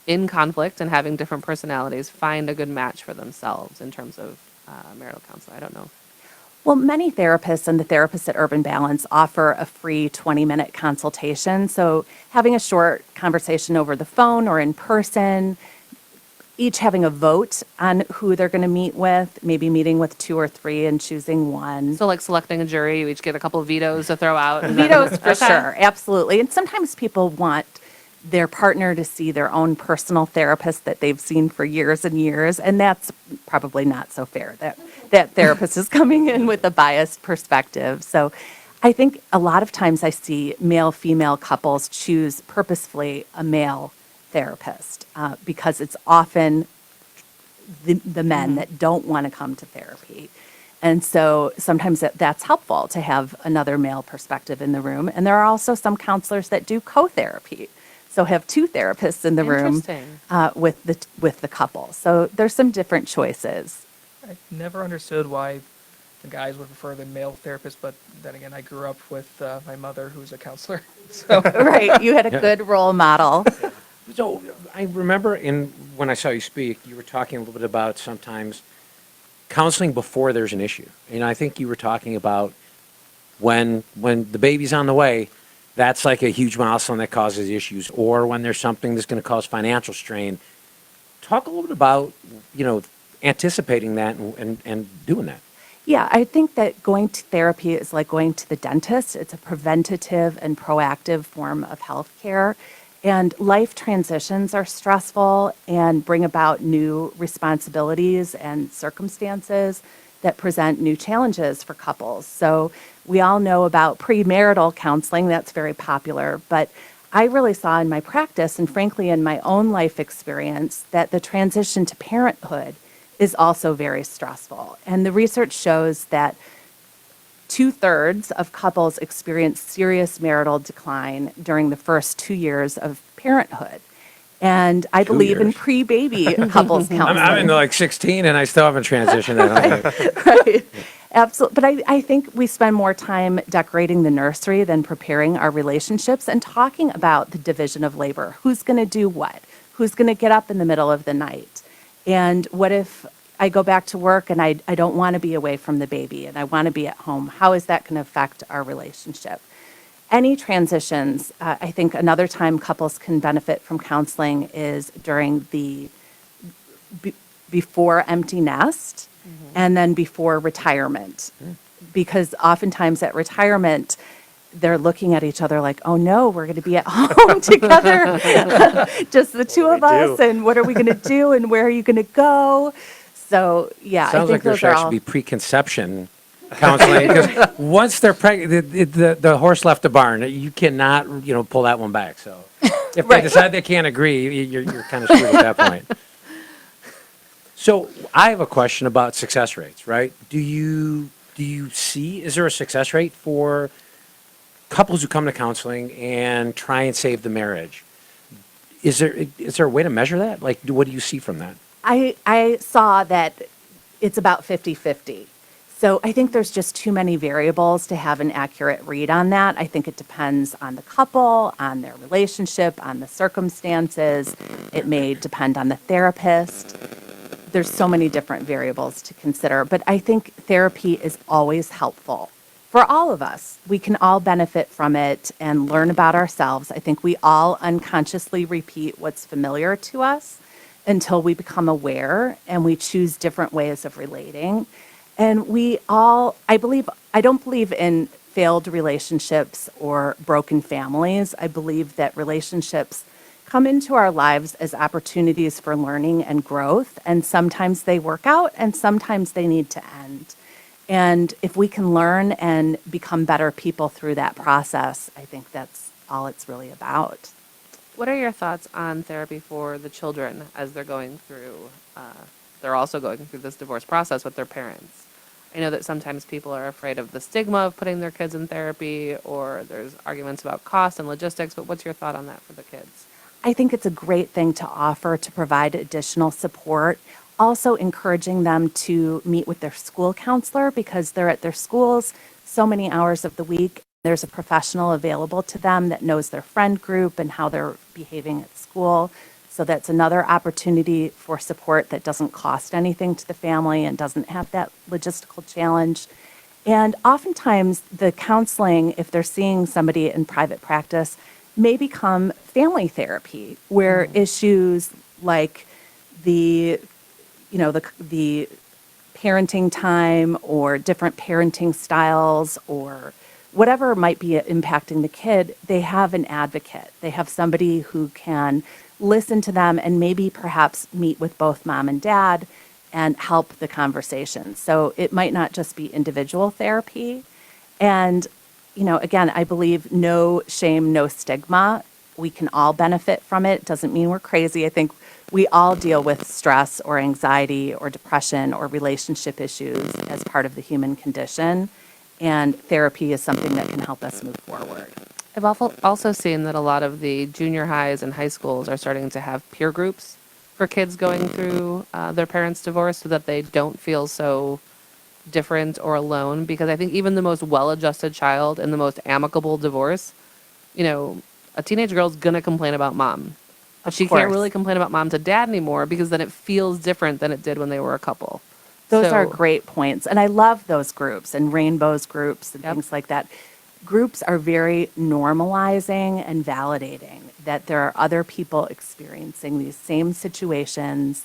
in conflict and having different personalities find a good match for themselves in terms of marital counseling? I don't know. Well, many therapists and the therapists at Urban Balance offer a free 20-minute consultation. So having a short conversation over the phone or in person, each having a vote on who they're going to meet with, maybe meeting with 2 or 3 and choosing one. So like selecting a jury, you each get a couple of vetoes to throw out. And Vetoes for Okay. sure, absolutely. And sometimes people want their partner to see their own personal therapist that they've seen for years and years, and that's probably not so fair. that therapist is coming in with a biased perspective. So I think a lot of times I see male-female couples choose purposefully a male therapist because it's often the men that don't want to come to therapy. And so sometimes that's helpful to have another male perspective in the room. And there are also some counselors that do co-therapy. So have two therapists in the room Interesting. with the couple. So there's some different choices. I never understood why the guys would prefer the male therapist, but then again, I grew up with my mother, who's a counselor. So Right, you had a good role model. So I remember when I saw you speak, you were talking a little bit about sometimes counseling before there's an issue. And I think you were talking about when the baby's on the way, that's like a huge milestone that causes issues, or when there's something that's going to cause financial strain. Talk a little bit about, anticipating that and doing that. Yeah, I think that going to therapy is like going to the dentist. It's a preventative and proactive form of health care. And life transitions are stressful and bring about new responsibilities and circumstances that present new challenges for couples. So we all know about premarital counseling, that's very popular, but I really saw in my practice and frankly in my own life experience that the transition to parenthood is also very stressful. And the research shows that 2/3 of couples experience serious marital decline during the first 2 years of parenthood. And I believe in years. pre-baby couples counseling. I'm in like 16 and I still haven't transitioned. Right. Absolutely. But I think we spend more time decorating the nursery than preparing our relationships and talking about the division of labor. Who's going to do what? Who's going to get up in the middle of the night? And what if I go back to work and I don't want to be away from the baby and I want to be at home? How is that going to affect our relationship? Any transitions, I think another time couples can benefit from counseling is during the before empty nest and then before retirement. Because oftentimes at retirement, they're looking at each other like, oh no, we're going to be at home together, just the two of us, and what are we going to do, and where are you going to go? So, yeah, I Sounds think like there those should are actually all. be preconception counseling, because once they're pregnant, the horse left the barn. You cannot, pull that one back. So if they decide they can't agree, you're kind of screwed at that point. So I have a question about success rates, right? Do you see, is there a success rate for couples who come to counseling and try and save the marriage? Is there a way to measure that? Like, what do you see from that? I saw that it's about 50-50. So I think there's just too many variables to have an accurate read on that. I think it depends on the couple, on their relationship, on the circumstances. It may depend on the therapist. There's so many different variables to consider, but I think therapy is always helpful for all of us. We can all benefit from it and learn about ourselves. I think we all unconsciously repeat what's familiar to us until we become aware and we choose different ways of relating. And we all, I don't believe in failed relationships or broken families. I believe that relationships come into our lives as opportunities for learning and growth, and sometimes they work out and sometimes they need to end. And if we can learn and become better people through that process, I think that's all it's really about. What are your thoughts on therapy for the children as they're going through, they're also going through this divorce process with their parents? I know that sometimes people are afraid of the stigma of putting their kids in therapy, or there's arguments about cost and logistics, but what's your thought on that for the kids? I think it's a great thing to offer to provide additional support. Also encouraging them to meet with their school counselor because they're at their schools so many hours of the week. There's a professional available to them that knows their friend group and how they're behaving at school. So that's another opportunity for support that doesn't cost anything to the family and doesn't have that logistical challenge. And oftentimes the counseling, if they're seeing somebody in private practice, may become family therapy, where issues like the parenting time or different parenting styles or whatever might be impacting the kid, they have an advocate. They have somebody who can listen to them and maybe perhaps meet with both mom and dad and help the conversation. So it might not just be individual therapy. And, again, I believe no shame, no stigma. We can all benefit from it. Doesn't mean we're crazy. I think we all deal with stress or anxiety or depression or relationship issues as part of the human condition. And therapy is something that can help us move forward. I've also seen that a lot of the junior highs and high schools are starting to have peer groups for kids going through their parents' divorce so that they don't feel so different or alone. Because I think even the most well-adjusted child in the most amicable divorce, a teenage girl's going to complain about mom. But she can't really complain about mom to dad anymore because then it feels different than it did when they were a couple. Those are great points. And I love those groups and rainbows groups and things like that. Groups are very normalizing and validating that there are other people experiencing these same situations.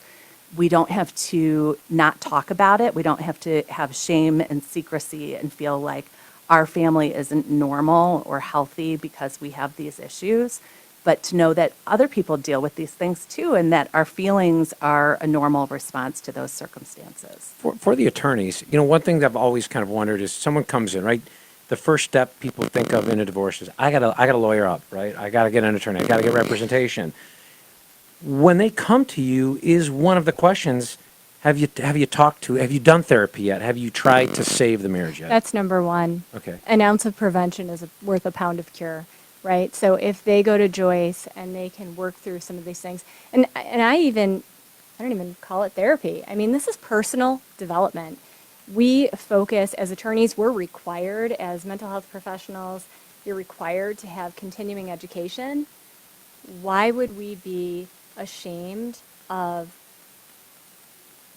We don't have to not talk about it. We don't have to have shame and secrecy and feel like our family isn't normal or healthy because we have these issues. But to know that other people deal with these things too, and that our feelings are a normal response to those circumstances. For the attorneys, one thing that I've always kind of wondered is someone comes in, right? The first step people think of in a divorce is I gotta lawyer up, right? I gotta get an attorney. I gotta get representation. When they come to you, is one of the questions, have you done therapy yet? Have you tried to save the marriage yet? That's number one. Okay. An ounce of prevention is worth a pound of cure, right? So if they go to Joyce and they can work through some of these things, and I don't even call it therapy. I mean, this is personal development. We focus, as attorneys, we're required, as mental health professionals, you're required to have continuing education. Why would we be ashamed of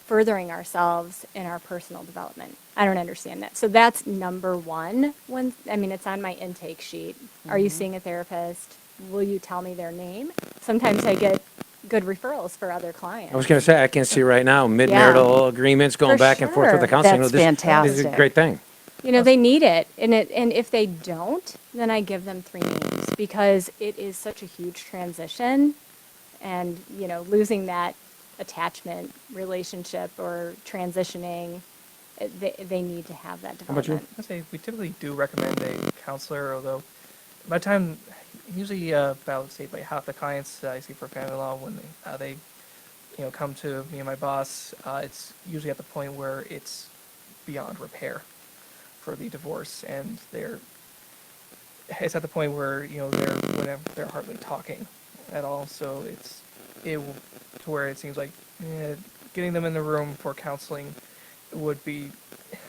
furthering ourselves in our personal development? I don't understand that. So that's number one. It's on my intake sheet. Are you seeing a therapist? Will you tell me their name? Sometimes I get good referrals for other clients. I was going to say, I can see right now, mid-marital agreements going back and forth with the counseling. That's fantastic. This is a great thing. They need it. And if they don't, then I give them 3 names because it is such a huge transition. And, losing that attachment relationship or transitioning, they need to have that development. I say we typically do recommend a counselor, although by the time, usually about say by half the clients I see for family law when they come to me and my boss, it's usually at the point where it's beyond repair for the divorce, and it's at the point where they're hardly talking at all. So to where it seems like getting them in the room for counseling would be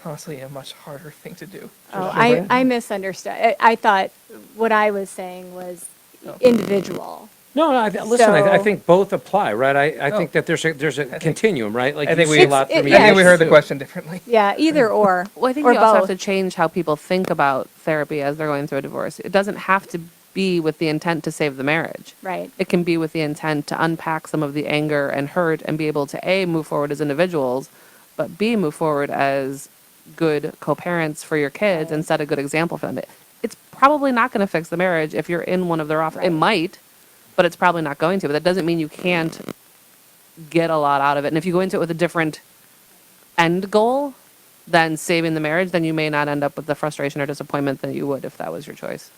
honestly a much harder thing to do. Oh, I misunderstood. I thought what I was saying was individual. No, I think both apply, right? I think that there's a continuum, right? Like I think you see a lot from I think we heard the question differently. Yeah, either or. Well, I think or you also have both. to change how people think about therapy as they're going through a divorce. It doesn't have to be with the intent to save the marriage. Right. It can be with the intent to unpack some of the anger and hurt and be able to A, move forward as individuals, but B, move forward as good co-parents for your kids and set a good example for them. It's probably not going to fix the marriage if you're in one of their offers. It might, but it's probably not going to. But that doesn't mean you can't get a lot out of it. And if you go into it with a different end goal than saving the marriage, then you may not end up with the frustration or disappointment that you would if that was your choice.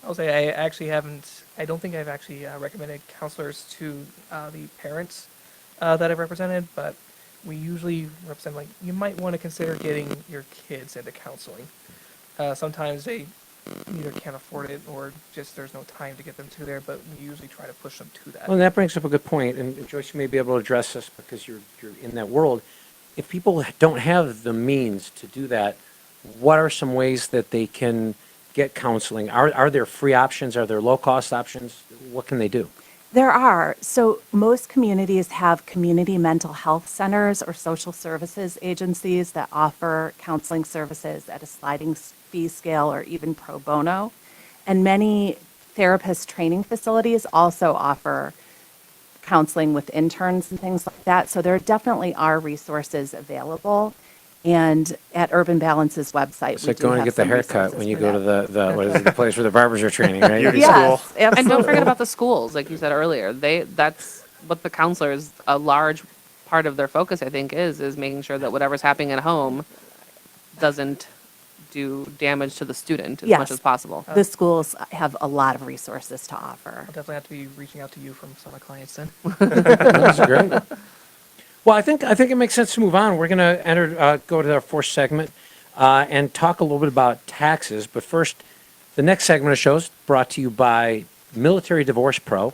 I'll say I don't think I've actually recommended counselors to the parents that I've represented, but we usually represent, you might want to consider getting your kids into counseling. Sometimes they either can't afford it or just there's no time to get them to there, but we usually try to push them to that. Well, that brings up a good point, and Joyce, you may be able to address this because you're in that world. If people don't have the means to do that, what are some ways that they can get counseling? Are there free options? Are there low-cost options? What can they do? There are. So most communities have community mental health centers or social services agencies that offer counseling services at a sliding fee scale or even pro bono. And many therapist training facilities also offer counseling with interns and things like that. So there definitely are resources available. And at Urban Balance's website, It's like going to get the haircut when you go to the place where the barbers are training, right? Yes, absolutely. And don't forget about the schools, like you said earlier. That's what the counselors, a large part of their focus, I think, is making sure that whatever's happening at home doesn't do damage to the student as Yes. much as possible. The schools have a lot of resources to offer. I'll definitely have to be reaching out to you from some of my clients then. That's great. Well, I think it makes sense to move on. We're going to go to our fourth segment and talk a little bit about taxes. But first, the next segment of the show is brought to you by Military Divorce Pro.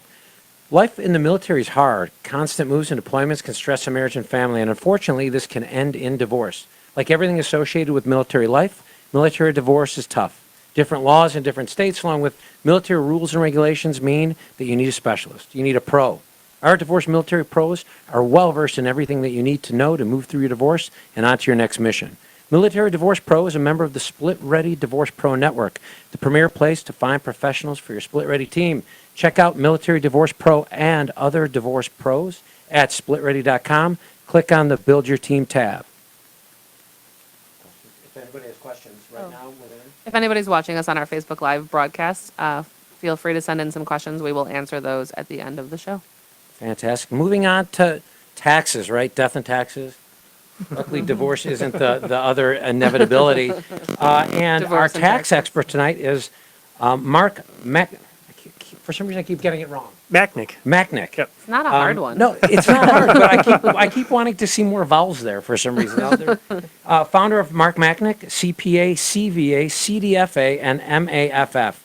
Life in the military is hard. Constant moves and deployments can stress a marriage and family, and unfortunately, this can end in divorce. Like everything associated with military life, military divorce is tough. Different laws in different states, along with military rules and regulations, mean that you need a specialist. You need a pro. Our divorce military pros are well versed in everything that you need to know to move through your divorce and onto your next mission. Military Divorce Pro is a member of the Split Ready Divorce Pro Network, the premier place to find professionals for your Split Ready team. Check out Military Divorce Pro and other divorce pros at splitready.com. Click on the Build Your Team tab. If anybody has questions right now, If anybody's watching us on our Facebook Live broadcast, feel free to send in some questions. We will answer those at the end of the show. fantastic. Moving on to taxes, right? Death and taxes. Luckily, divorce isn't the other inevitability. And Divorce our and tax taxes. expert tonight is Mark Mac. For some reason, I keep getting it wrong. Machnic. Machnic. Yep. It's not a hard one. No, it's not hard, but I keep wanting to see more vowels there for some reason. Founder of Mark Machnic, CPA, CVA, CDFA, and MAFF,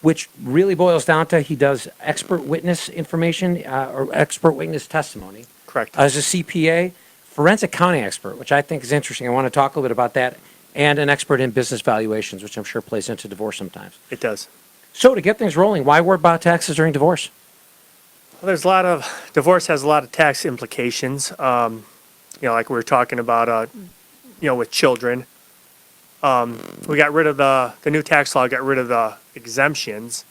which really boils down to he does expert witness information or expert witness testimony. Correct. As a CPA, forensic accounting expert, which I think is interesting. I want to talk a little bit about that, and an expert in business valuations, which I'm sure plays into divorce sometimes. It does. So to get things rolling, why worry about taxes during divorce? Well, divorce has a lot of tax implications. Like we were talking about, with children. We got rid of the new tax law got rid of the exemptions,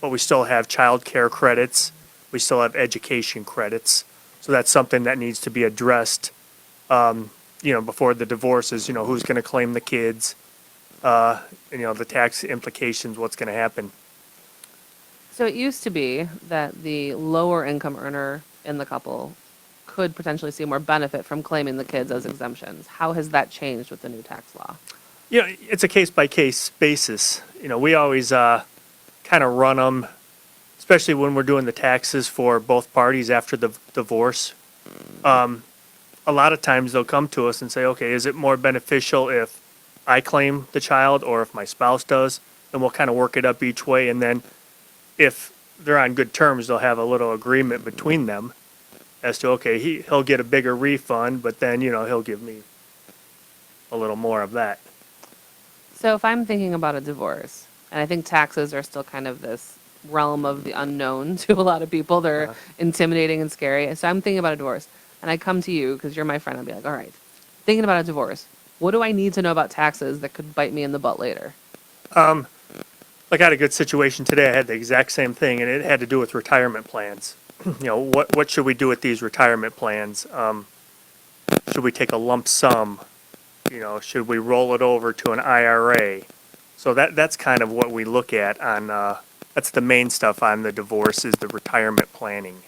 but we still have child care credits. We still have education credits. So that's something that needs to be addressed, before the divorce is, who's going to claim the kids, the tax implications, what's going to happen. So it used to be that the lower income earner in the couple could potentially see more benefit from claiming the kids as exemptions. How has that changed with the new tax law? It's a case-by-case basis. We always kind of run them, especially when we're doing the taxes for both parties after the divorce. A lot of times they'll come to us and say, okay, is it more beneficial if I claim the child or if my spouse does? And we'll kind of work it up each way. And then if they're on good terms, they'll have a little agreement between them as to, okay, he'll get a bigger refund, but then, he'll give me a little more of that. So if I'm thinking about a divorce, and I think taxes are still kind of this realm of the unknown to a lot of people, they're intimidating and scary. So I'm thinking about a divorce, and I come to you because you're my friend. I'll be like, all right, thinking about a divorce, what do I need to know about taxes that could bite me in the butt later? Like I had a good situation today. I had the exact same thing, and it had to do with retirement plans. What should we do with these retirement plans? Should we take a lump sum? Should we roll it over to an IRA? So that's kind of what we look at on. That's the main stuff on the divorce is the retirement planning.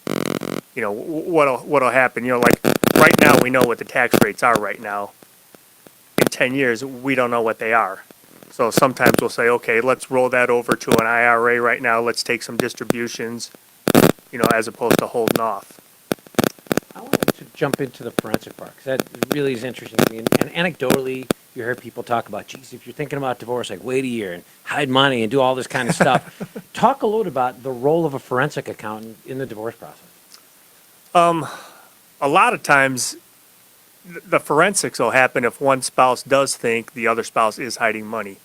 What'll happen? Like right now we know what the tax rates are right now. In 10 years we don't know what they are. So sometimes we'll say, okay, let's roll that over to an IRA right now. Let's take some distributions, as opposed to holding off. I wanted to jump into the forensic part because that really is interesting to me. And anecdotally, you hear people talk about, geez, if you're thinking about divorce, like wait a year and hide money and do all this kind of stuff. Talk a little bit about the role of a forensic accountant in the divorce process. A lot of times the forensics will happen if one spouse does think the other spouse is hiding money.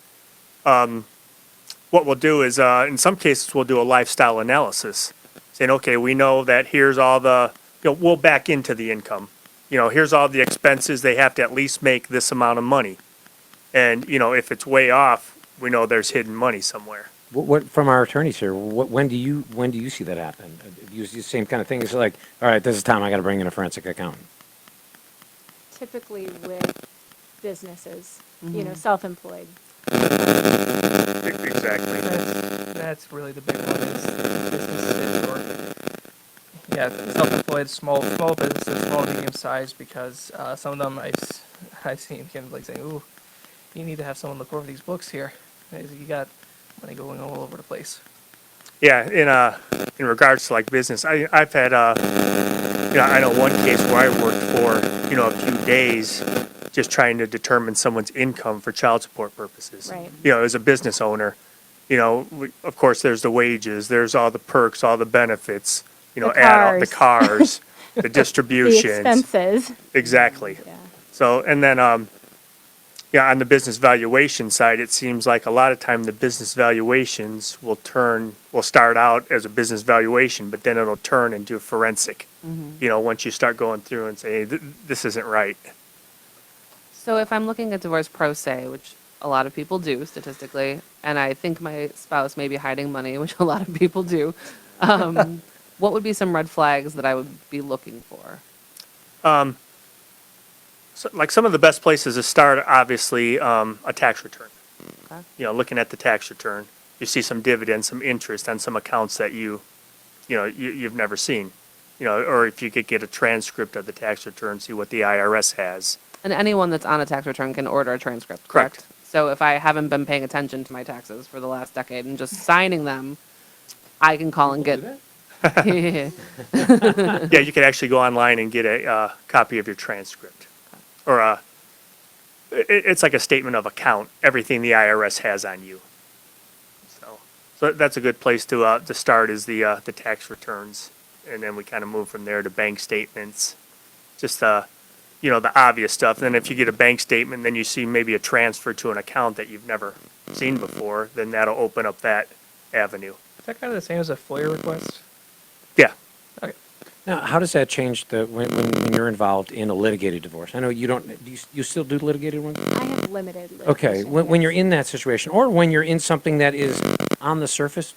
What we'll do is, in some cases, we'll do a lifestyle analysis, saying, okay, we know that here's all the, we'll back into the income. Here's all the expenses. They have to at least make this amount of money. And, if it's way off, we know there's hidden money somewhere. What from our attorneys here? When do you see that happen? You use the same kind of thing. It's like, all right, this is time I got to bring in a forensic accountant. Typically with businesses, self-employed. Exactly. That's really the big one is businesses or yeah, self-employed, small businesses, small to medium sized, because some of them I've seen kind of like saying, "Ooh, you need to have someone look over these books here. You got money going all over the place." Yeah, in regards to like business, I've had I know one case where I worked for a few days just trying to determine someone's income for child support purposes. Right. As a business owner, of course there's the wages, there's all the perks, all the benefits, The add all the cars. cars, the The distributions. expenses. Exactly. Yeah. So, and then, on the business valuation side, it seems like a lot of time the business valuations will start out as a business valuation, but then it'll turn into forensic. Once you start going through and say, this isn't right. So if I'm looking at divorce pro se, which a lot of people do statistically, and I think my spouse may be hiding money, which a lot of people do, what would be some red flags that I would be looking for? So, like some of the best places to start, obviously, a tax return. Okay. Looking at the tax return, you see some dividends, some interest on some accounts that you've never seen. Or if you could get a transcript of the tax return, see what the IRS has. And anyone that's on a tax return can order a transcript, Correct. correct? So if I haven't been paying attention to my taxes for the last decade and just signing them, I can call and get. Yeah, you could actually go online and get a copy of your transcript. Or it's like a statement of account, everything the IRS has on you. So that's a good place to start is the tax returns. And then we kind of move from there to bank statements. Just the obvious stuff. And then if you get a bank statement, then you see maybe a transfer to an account that you've never seen before, then that'll open up that avenue. Is that kind of the same as a FOIA request? Yeah. Okay. Now, how does that change when you're involved in a litigated divorce? I know you don't. Do you still do litigated ones? I have limited litigation. Okay, when you're in that situation, or when you're in something that is on the surface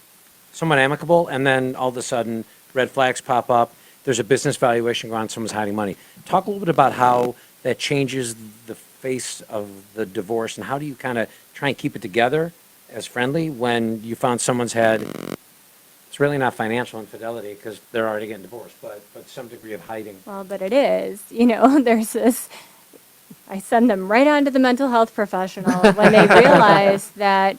somewhat amicable, and then all of a sudden red flags pop up. There's a business valuation going on. Someone's hiding money. Talk a little bit about how that changes the face of the divorce, and how do you kind of try and keep it together as friendly when you found someone's had. It's really not financial infidelity because they're already getting divorced, but some degree of hiding. Well, but it is. There's this. I send them right on to the mental health professional when they realize that,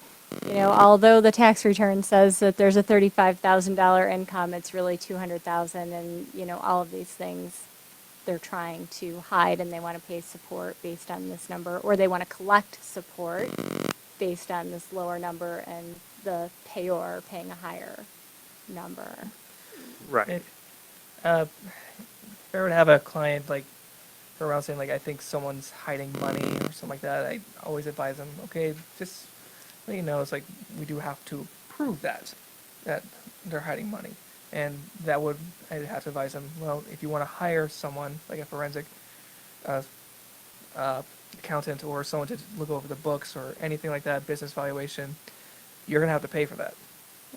although the tax return says that there's a $35,000 income, it's really $200,000, and all of these things they're trying to hide, and they want to pay support based on this number, or they want to collect support based on this lower number, and the payor paying a higher number. Right. If I were to have a client like go around saying like I think someone's hiding money or something like that, I always advise them, okay, just let you know, it's like we do have to prove that they're hiding money, and that would I'd have to advise them. Well, if you want to hire someone like a forensic accountant or someone to look over the books or anything like that, business valuation, you're gonna have to pay for that.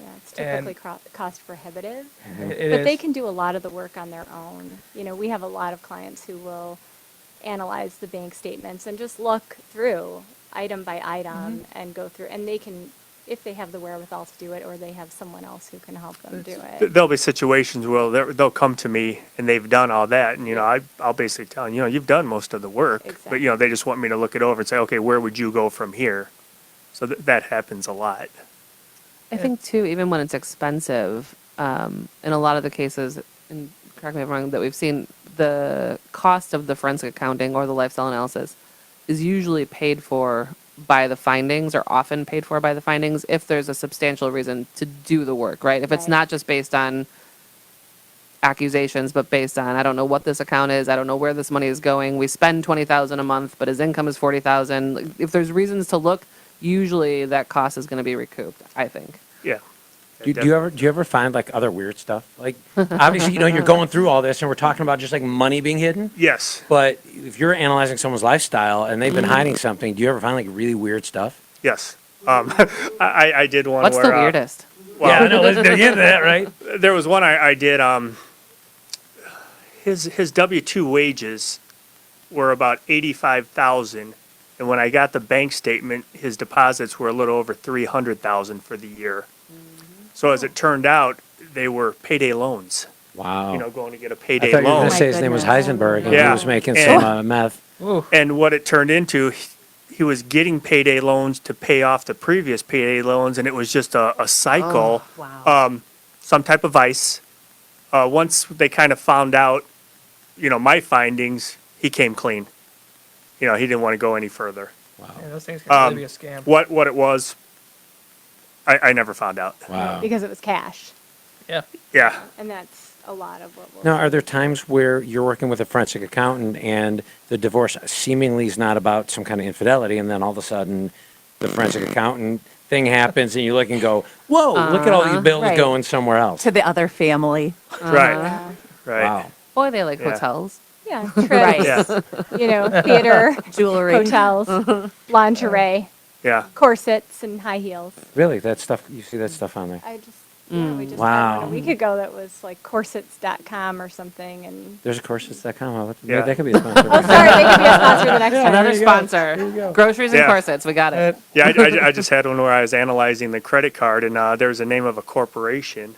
Yeah, it's typically cost prohibitive. It But is. they can do a lot of the work on their own. We have a lot of clients who will analyze the bank statements and just look through item by item and go through, and they can, if they have the wherewithal to do it, or they have someone else who can help them do it. There'll be situations where they'll come to me and they've done all that, and I'll basically tell them, you've done most of the work, Exactly. but they just want me to look it over and say, okay, where would you go from here? So that happens a lot. I think too, even when it's expensive, in a lot of the cases, and correct me if I'm wrong, that we've seen, the cost of the forensic accounting or the lifestyle analysis is usually paid for by the findings, or often paid for by the findings, if there's a substantial reason to do the work, right? If it's Right. not just based on accusations, but based on, I don't know what this account is, I don't know where this money is going, we spend $20,000 a month, but his income is $40,000. If there's reasons to look, usually that cost is going to be recouped, I think. Yeah. Do you ever find like other weird stuff? Like obviously, you're going through all this, and we're talking about just like money being hidden. Yes. But if you're analyzing someone's lifestyle and they've been hiding something, do you ever find like really weird stuff? Yes. I did one What's where. the weirdest? Well, Yeah, I know. Let's get into that, right? There was one I did. His W-2 wages were about $85,000, and when I got the bank statement, his deposits were a little over $300,000 for the year. So as it turned out, they were payday loans. Wow. going to get a I payday thought you were loan. going to My say his name was goodness. Heisenberg and he Yeah. was making And- some meth. Ooh. And what it turned into, he was getting payday loans to pay off the previous payday loans, and it was just a cycle. Wow. Some type of vice. Once they kind of found out, my findings, he came clean. He didn't want to go any further. Yeah, those things can really be a scam. What it was, I never found out. Wow. Because it was cash. Yeah. Yeah. And that's a lot of what we'll. Now, are there times where you're working with a forensic accountant and the divorce seemingly is not about some kind of infidelity, and then all of a sudden the forensic accountant thing happens and you look and go, whoa, look at all these bills Right. going somewhere else. To the other family. Right. Right. Wow. Boy, they like Yeah. hotels. Yeah, trips, Yeah. theater, Jewelry. hotels, lingerie, Yeah. corsets, and high heels. Really? That stuff, you see that stuff on there? I just, we just Wow. had one a week ago that was like corsets.com or something, and There's a corsets.com. Yeah. That could be a sponsor. oh, sorry, they could be a sponsor the next time. Another sponsor. Groceries and Yeah. corsets. We got it. Yeah, I just had one where I was analyzing the credit card, and there was a name of a corporation,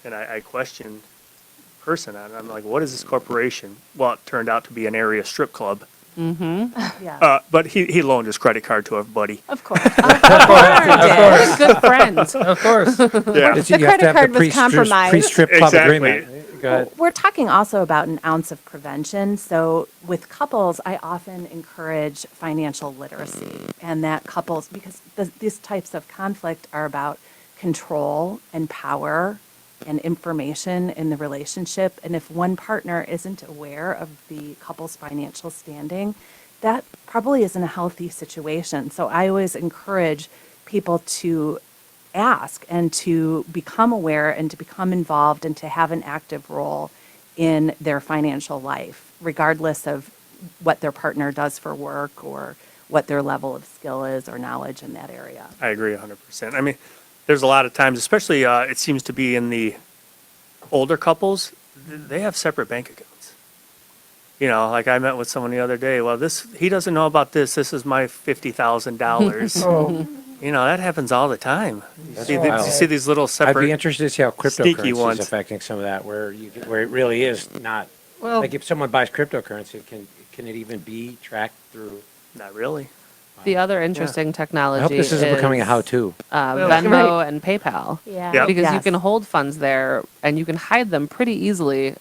and I questioned the person, and I'm like, what is this corporation? Well, it turned out to be an area strip club. Yeah. But he loaned his credit card to a buddy. Of course. What a good friend. Of course. Yeah. You The have to credit have card the was compromised. Pre-strip club Exactly. agreement. Go ahead. We're talking also about an ounce of prevention. So with couples, I often encourage financial literacy, and that couples, because these types of conflict are about control and power and information in the relationship. And if one partner isn't aware of the couple's financial standing, that probably isn't a healthy situation. So I always encourage people to ask and to become aware and to become involved and to have an active role in their financial life, regardless of what their partner does for work or what their level of skill is or knowledge in that area. I agree 100%. I mean, there's a lot of times, especially it seems to be in the older couples, they have separate bank accounts. Like I met with someone the other day. Well, he doesn't know about this. This is my $50,000. Oh, That happens all the time. You wild. see these little I'd separate. be interested to see how sneaky cryptocurrency ones. is affecting some of that, where it really is not. well, Like if someone buys cryptocurrency, can it even be tracked through? Not really. The other interesting technology I hope this isn't becoming a how-to. Venmo and PayPal. Yeah. Yeah. Because you Yes. can hold funds there and you can hide them pretty easily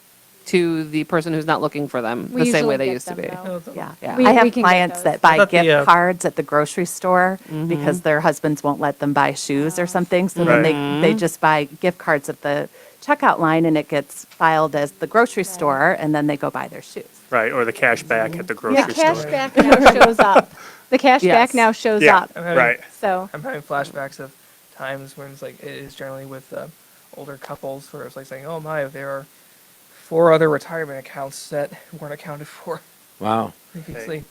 to the person who's not looking for them We the same way usually they get used to them, be. though. Yeah. Yeah. We- I we have can get clients those. that buy thought the, gift cards at the grocery store Mm-hmm. because their husbands won't let them buy shoes or something. So then they just buy gift cards at the checkout line and it gets filed as the grocery store and then they go buy their shoes. Right, or the cash back at the grocery The store. cashback now shows up. The cashback Yes. now shows Yeah. up. I'm having, Right. So I'm having flashbacks of times when it's like, it is generally with older couples where it's like saying, oh my, there are 4 other retirement accounts that weren't accounted for Wow. previously.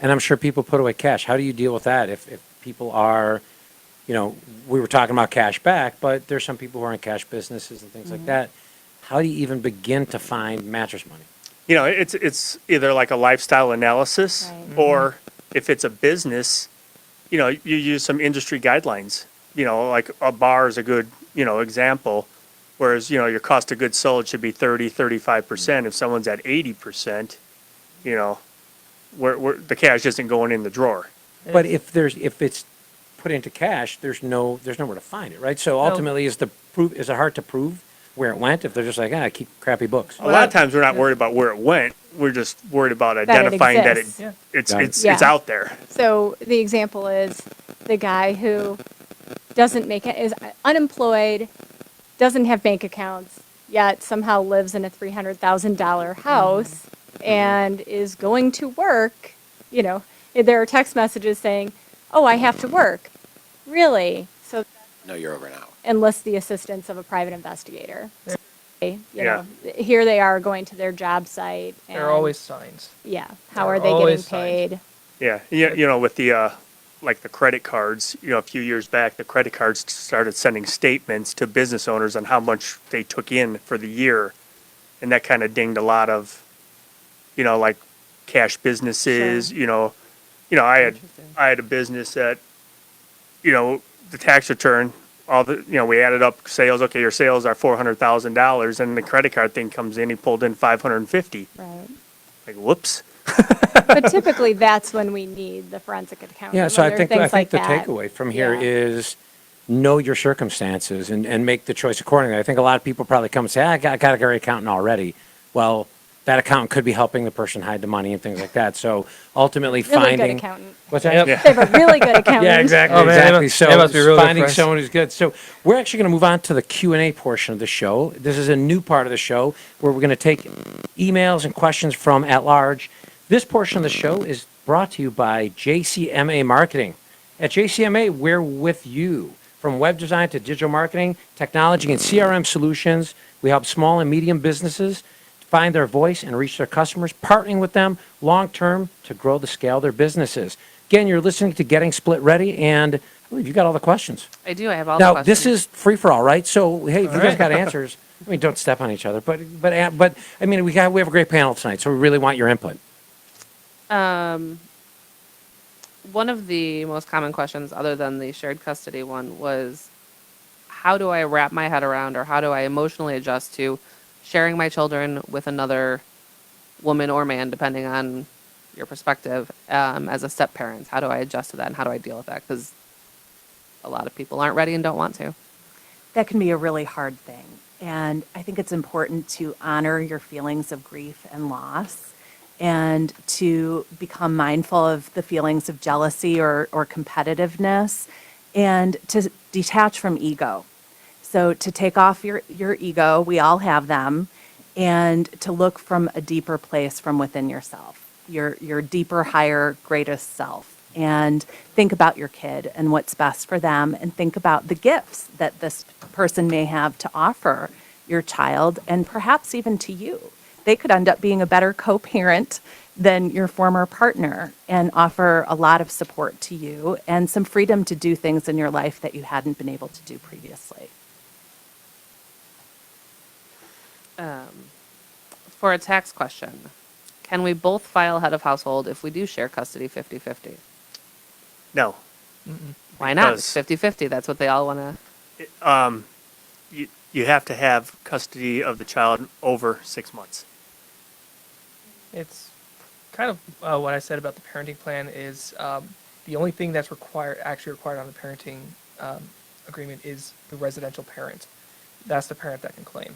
And I'm sure people put away cash. How do you deal with that if people are, we were talking about cash back, but there's some people who are in cash businesses and things like that. How do you even begin to find mattress money? It's either like a lifestyle analysis, Right. or if it's a business, you use some industry guidelines. Like a bar is a good, example. Whereas, your cost of goods sold should be 35%. If someone's at 80%, where the cash isn't going in the drawer. But if it's put into cash, there's nowhere to find it, right? So ultimately, is it hard to prove where it went if they're just like, I keep crappy books? A lot of times we're not worried about where it went. We're just worried about it identifying that exists. Yeah. it's Yeah. out there. So the example is the guy who doesn't make it, is unemployed, doesn't have bank accounts, yet somehow lives in a $300,000 house and is going to work. There are text messages saying, "Oh, I have to work." Really? So No, you're over now. enlist the assistance of a private investigator. Yeah. Here they are going to their job site. And, There are always signs. Yeah. How there are are they getting always paid? signs. Yeah. With the like the credit cards, a few years back, the credit cards started sending statements to business owners on how much they took in for the year, and that kind of dinged a lot of, like cash businesses. Sure. I had a business that, the tax return all the, we added up sales, okay, your sales are $400,000, and the credit card thing comes in, he pulled in 550. Right. Like, whoops. But typically, that's when we need the forensic accountant. Yeah, so when I there are think things like the that. takeaway from here Yeah. is know your circumstances and make the choice accordingly. I think a lot of people probably come and say, I got a great accountant already. Well, that accountant could be helping the person hide the money and things like that. So ultimately Really finding. good accountant. What's that? Yep. Yeah. They have a really good accountant. Yeah, exactly, Oh, man, they exactly. must- So they must be really good finding friends. someone who's good. So we're actually going to move on to the Q&A portion of the show. This is a new part of the show where we're going to take emails and questions from at large. This portion of the show is brought to you by JCMA Marketing. At JCMA, we're with you. From web design to digital marketing, technology, and CRM solutions, we help small and medium businesses find their voice and reach their customers, partnering with them long-term to grow the scale of their businesses. Again, you're listening to Getting Split Ready, and I believe you got all the questions. I do. I have all the Now, questions. this is free-for-all, right? So, hey, if you guys got answers, I mean, don't step on each other, but I mean, we have a great panel tonight, so we really want your input. One of the most common questions, other than the shared custody one, was how do I wrap my head around, or how do I emotionally adjust to sharing my children with another woman or man, depending on your perspective, as a step parent? How do I adjust to that, and how do I deal with that? Because a lot of people aren't ready and don't want to. That can be a really hard thing. And I think it's important to honor your feelings of grief and loss and to become mindful of the feelings of jealousy or competitiveness and to detach from ego. So to take off your ego, we all have them, and to look from a deeper place from within yourself, your deeper, higher, greatest self. And think about your kid and what's best for them, and think about the gifts that this person may have to offer your child and perhaps even to you. They could end up being a better co-parent than your former partner and offer a lot of support to you and some freedom to do things in your life that you hadn't been able to do previously. For a tax question, can we both file head of household if we do share custody 50-50? No. Why not? Because- It's 50-50. That's what they all want to. You have to have custody of the child over 6 months. It's kind of what I said about the parenting plan is the only thing that's actually required on the parenting agreement is the residential parent. That's the parent that can claim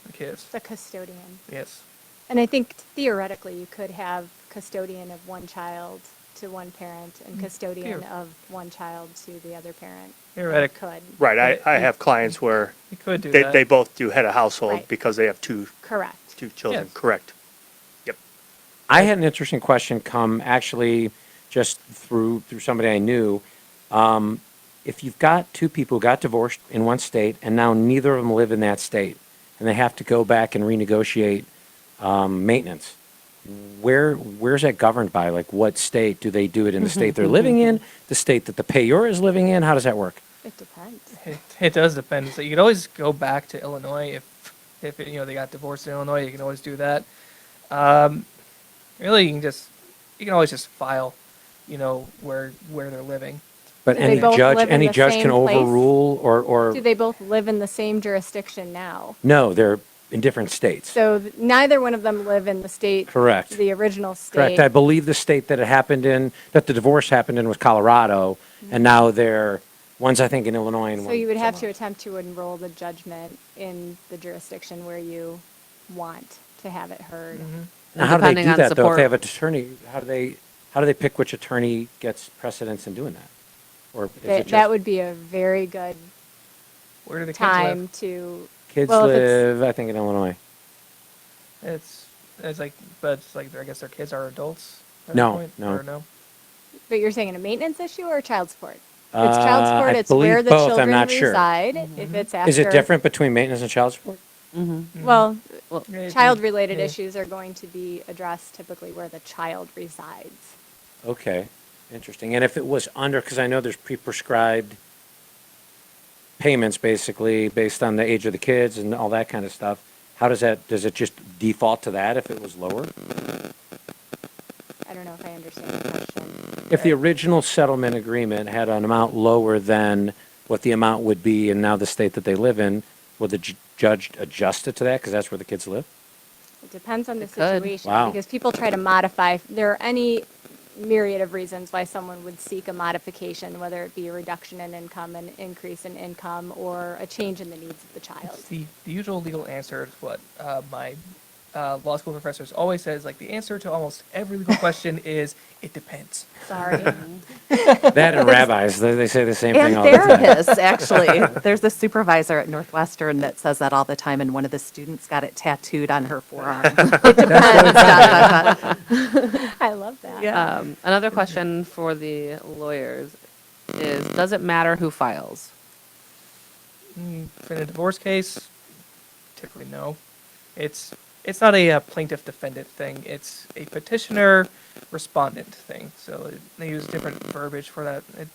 the kids. The custodian. Yes. And I think theoretically, you could have custodian of one child to one parent and custodian Theor- of one child to the other parent. Theoretic- Could. Right, I have clients where You could do they, that. they both do head of household Right. because they have two Correct. children, Yes. correct. Yep. I had an interesting question come actually just through somebody I knew. If you've got two people who got divorced in one state and now neither of them live in that state and they have to go back and renegotiate maintenance, where's that governed by? Like, what state? Do they do it in the state they're living in, the state that the payor is living in? How does that work? It depends. It does depend. So you can always go back to Illinois if they got divorced in Illinois. You can always do that. Really, you can always just file, where they're living. But Do they both live in any the judge same can place? overrule or Do they both live in the same jurisdiction now? no, they're in different states. So neither one of them live in the state. Correct. The original state. Correct. I believe the state that the divorce happened in was Colorado, and now one's I think in Illinois and So one you would have to somewhere. attempt to enroll the judgment in the jurisdiction where you want to have it heard. Now, how do they Depending do on that though? If support. they have an attorney, how do they pick which attorney gets precedence in doing that? Or is it just That would be a very good Where do the kids time live? to. kids well, if it's- live? I think in Illinois. It's like, but it's like I guess their kids are adults. At No, that point, no. Or no. But you're saying a maintenance issue or child support? If it's child support, I it's where believe the both, I'm children not sure. reside. If it's after. Is it different between maintenance and child support? Well, Yeah, child-related yeah. issues are going to be addressed typically where the child resides. Okay, interesting. And if it was under, because I know there's pre-prescribed payments basically based on the age of the kids and all that kind of stuff, does it just default to that if it was lower? I don't know if I understand the question. If the original settlement agreement had an amount lower than what the amount would be, and now the state that they live in, will the judge adjust it to that because that's where the kids live? It depends on the It could. situation. Wow. Because people try to modify, there are any myriad of reasons why someone would seek a modification, whether it be a reduction in income, an increase in income, or a change in the needs of the child. The usual legal answer is what my law school professors always says, like the answer to almost every legal question is, it depends. Sorry. That and rabbis, they say the same thing And all the time. therapists, actually. There's a supervisor at Northwestern that says that all the time, and one of the students got it tattooed on her forearm. It depends. I love that. Yeah. Another question for the lawyers is, does it matter who files? In a divorce case, typically no. It's not a plaintiff defendant thing. It's a petitioner respondent thing. So they use different verbiage for that. It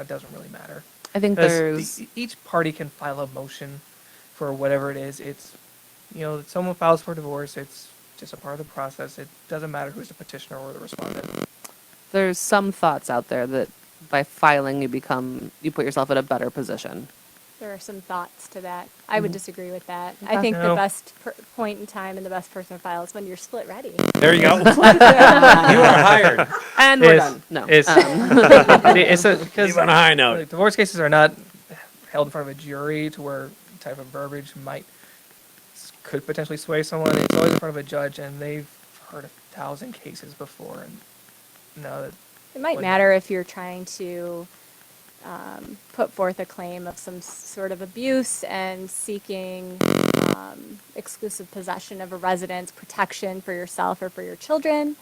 doesn't really matter. I think 'Cause there's, each party can file a motion for whatever it is. It's, if someone files for divorce, it's just a part of the process. It doesn't matter who's the petitioner or the respondent. there's some thoughts out there that by filing you put yourself in a better position. There are some thoughts to that. I would disagree with that. I Okay. think the No. best point in time and the best person to file is when you're split ready. There you go. You are hired. And we're It's- done. No. Because Leave on a high note. divorce cases are not held in front of a jury to where type of verbiage could potentially sway someone. It's always in front of a judge, and they've heard 1,000 cases before, and no, It might matter if you're trying to put forth a claim of some sort of abuse and seeking exclusive possession of a residence, protection for yourself or for your children.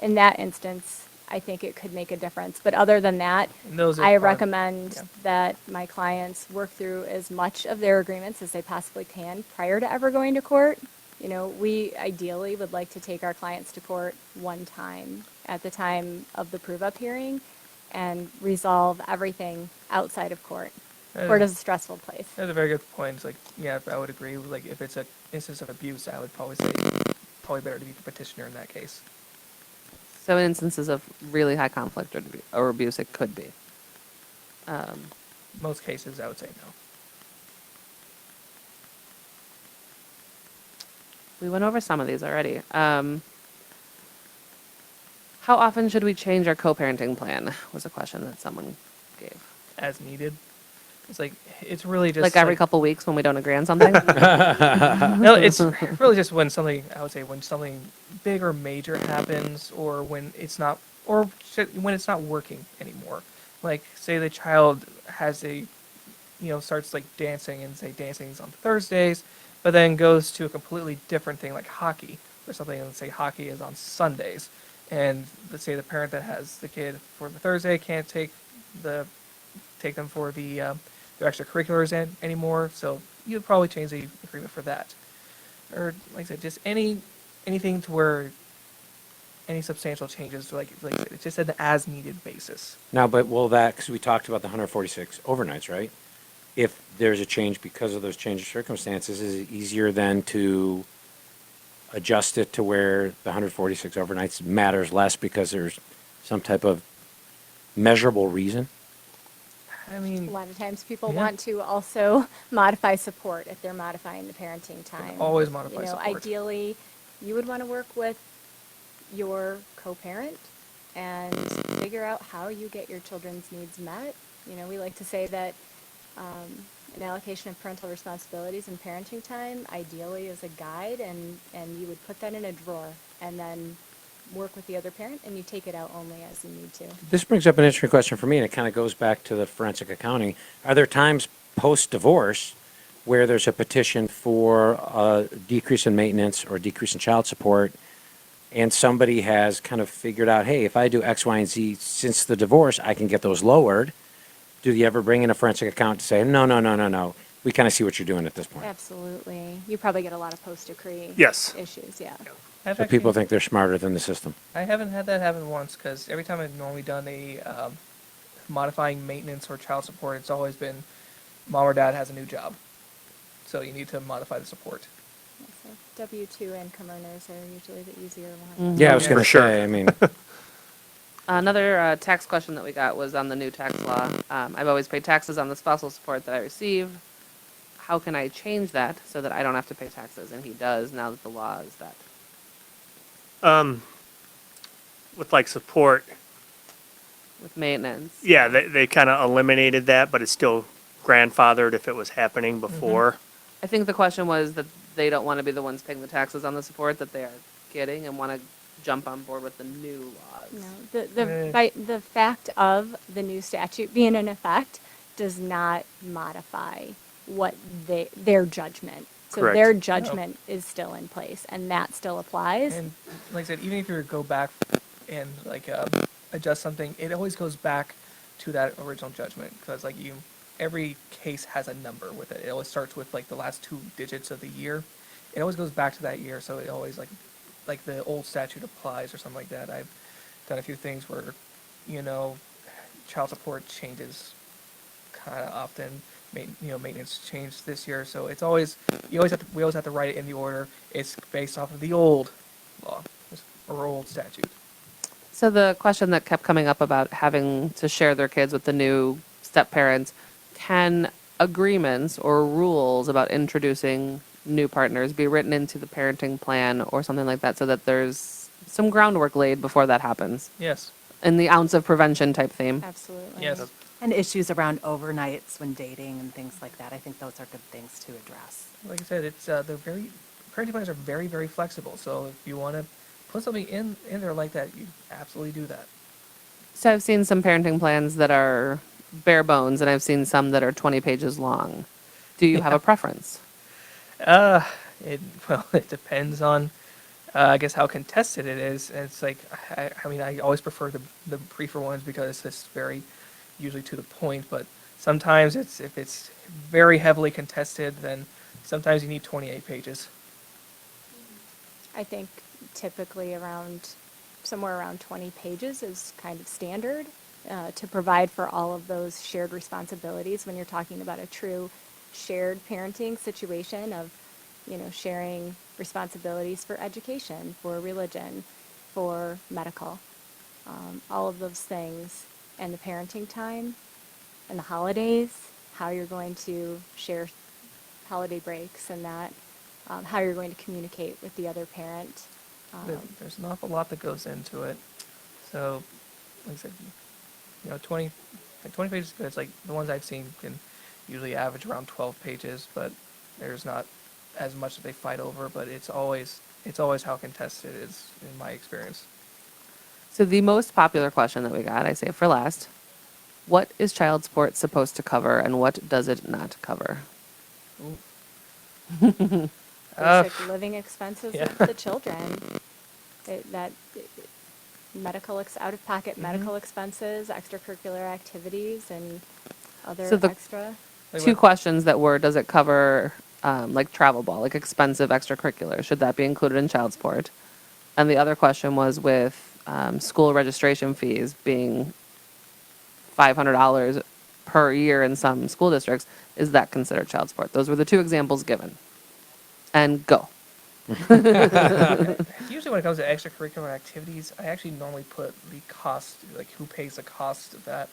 In that instance, I think it could make a difference. But other than that, and those are I part- recommend yeah. that my clients work through as much of their agreements as they possibly can prior to ever going to court. We ideally would like to take our clients to court one time at the time of the prove-up hearing and resolve everything outside of court. Court is a stressful place. That's a very good point. It's like, yeah, I would agree. Like, if it's an instance of abuse, I would probably say probably better to be the petitioner in that case. So in instances of really high conflict or abuse, it could be. Most cases, I would say no. We went over some of these already. How often should we change our co-parenting plan? Was a question that someone gave. As needed. It's really just Like every couple weeks when we don't agree on something? No, it's really just when something big or major happens, or when it's not working anymore. Like, say the child has starts like dancing, and say dancing is on Thursdays, but then goes to a completely different thing like hockey or something, and say hockey is on Sundays. And let's say the parent that has the kid for the Thursday can't take them for their extracurriculars anymore, so you'd probably change the agreement for that. Or, like I said, just anything to where any substantial changes, like I said, it's just an as-needed basis. Now, but will that, because we talked about the 146 overnights, right? If there's a change because of those change of circumstances, is it easier then to adjust it to where the 146 overnights matters less because there's some type of measurable reason? I A mean, lot of times people Yeah. want to also modify support if they're modifying the parenting time. always modify support. Ideally, you would want to work with your co-parent and figure out how you get your children's needs met. We like to say that an allocation of parental responsibilities and parenting time ideally is a guide, and you would put that in a drawer and then work with the other parent, and you take it out only as you need to. This brings up an interesting question for me, and it kind of goes back to the forensic accounting. Are there times post-divorce where there's a petition for a decrease in maintenance or decrease in child support, and somebody has kind of figured out, hey, if I do X, Y, and Z since the divorce, I can get those lowered? Do you ever bring in a forensic accountant to say, no, we kind of see what you're doing at this point? Absolutely. You probably get a lot of post-decree Yes. issues, yeah. I've So people actually- think they're smarter than the system. I haven't had that happen once, because every time I've normally done a modifying maintenance or child support, it's always been mom or dad has a new job, so you need to modify the support. So W-2 income earners are usually the easier ones. Yeah, I was going For to sure. say, I mean, Another tax question that we got was on the new tax law. I've always paid taxes on the spousal support that I receive. How can I change that so that I don't have to pay taxes? And he does now that the law is that. With like support, With maintenance. yeah, they kind of eliminated that, but it's still grandfathered if it was happening before. I think the question was that they don't want to be the ones paying the taxes on the support that they are getting and want to jump on board with the new laws. No, the fact of the new statute being in effect does not modify what their judgment. So Correct. their judgment is still in place, and that still applies. And like I said, even if you were to go back and like adjust something, it always goes back to that original judgment because like every case has a number with it. It always starts with like the last 2 digits of the year. It always goes back to that year, so it always like the old statute applies or something like that. I've done a few things where, child support changes kind of often. Maintenance changed this year, so it's always we always have to write it in the order. It's based off of the old law or old statute. So the question that kept coming up about having to share their kids with the new step parents, can agreements or rules about introducing new partners be written into the parenting plan or something like that so that there's some groundwork laid before that happens? Yes. In the ounce of prevention type theme. Absolutely. Yes. And issues around overnights when dating and things like that. I think those are good things to address. Like I said, it's parenting plans are very, very flexible. So if you want to put something in there like that, you absolutely do that. So I've seen some parenting plans that are bare bones, and I've seen some that are 20 pages long. Do you have a preference? It depends on, I guess, how contested it is. And it's like, I always prefer the briefer ones because it's very usually to the point. But sometimes if it's very heavily contested, then sometimes you need 28 pages. I think typically somewhere around 20 pages is kind of standard to provide for all of those shared responsibilities when you're talking about a true shared parenting situation of, sharing responsibilities for education, for religion, for medical, all of those things, and the parenting time and the holidays, how you're going to share holiday breaks and that, how you're going to communicate with the other parent. There's an awful lot that goes into it. So, like I said, 20 pages is good. It's like the ones I've seen can usually average around 12 pages, but there's not as much that they fight over, but it's always how contested it is in my experience. So the most popular question that we got, I save for last. What is child support supposed to cover and what does it not cover? Basic living expenses yeah. of the children. Out-of-pocket Mm-hmm. medical expenses, extracurricular activities, and other So the- extra. Two questions that were, does it cover like travel ball, like expensive extracurriculars? Should that be included in child support? And the other question was with school registration fees being $500 per year in some school districts, is that considered child support? Those were the two examples given. And go. Usually when it comes to extracurricular activities, I actually normally put the cost, like who pays the cost of that,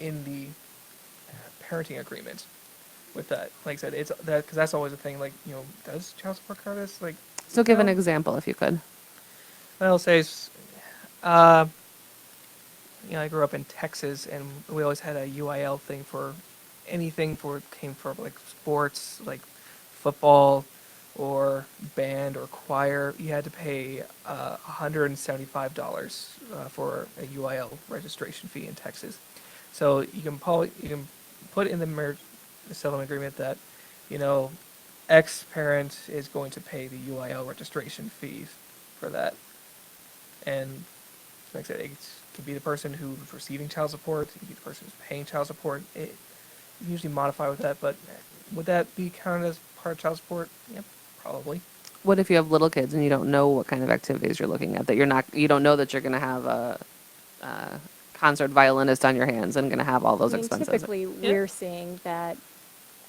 in the parenting agreement with that. Like I said, it's that because that's always a thing. Like, does child support cover this? Like, So give an example if you could. well, say, I grew up in Texas, and we always had a UIL thing for anything came from like sports, like football or band or choir. You had to pay $175 for a UIL registration fee in Texas. So you can put in the settlement agreement that, X parent is going to pay the UIL registration fees for that. And like I said, it could be the person who's receiving child support, it could be the person who's paying child support. You can usually modify with that, but would that be counted as part of child support? Yep, probably. What if you have little kids and you don't know what kind of activities you're looking at? That you don't know that you're going to have a concert violinist on your hands and going to have all those expenses. Typically, we're seeing that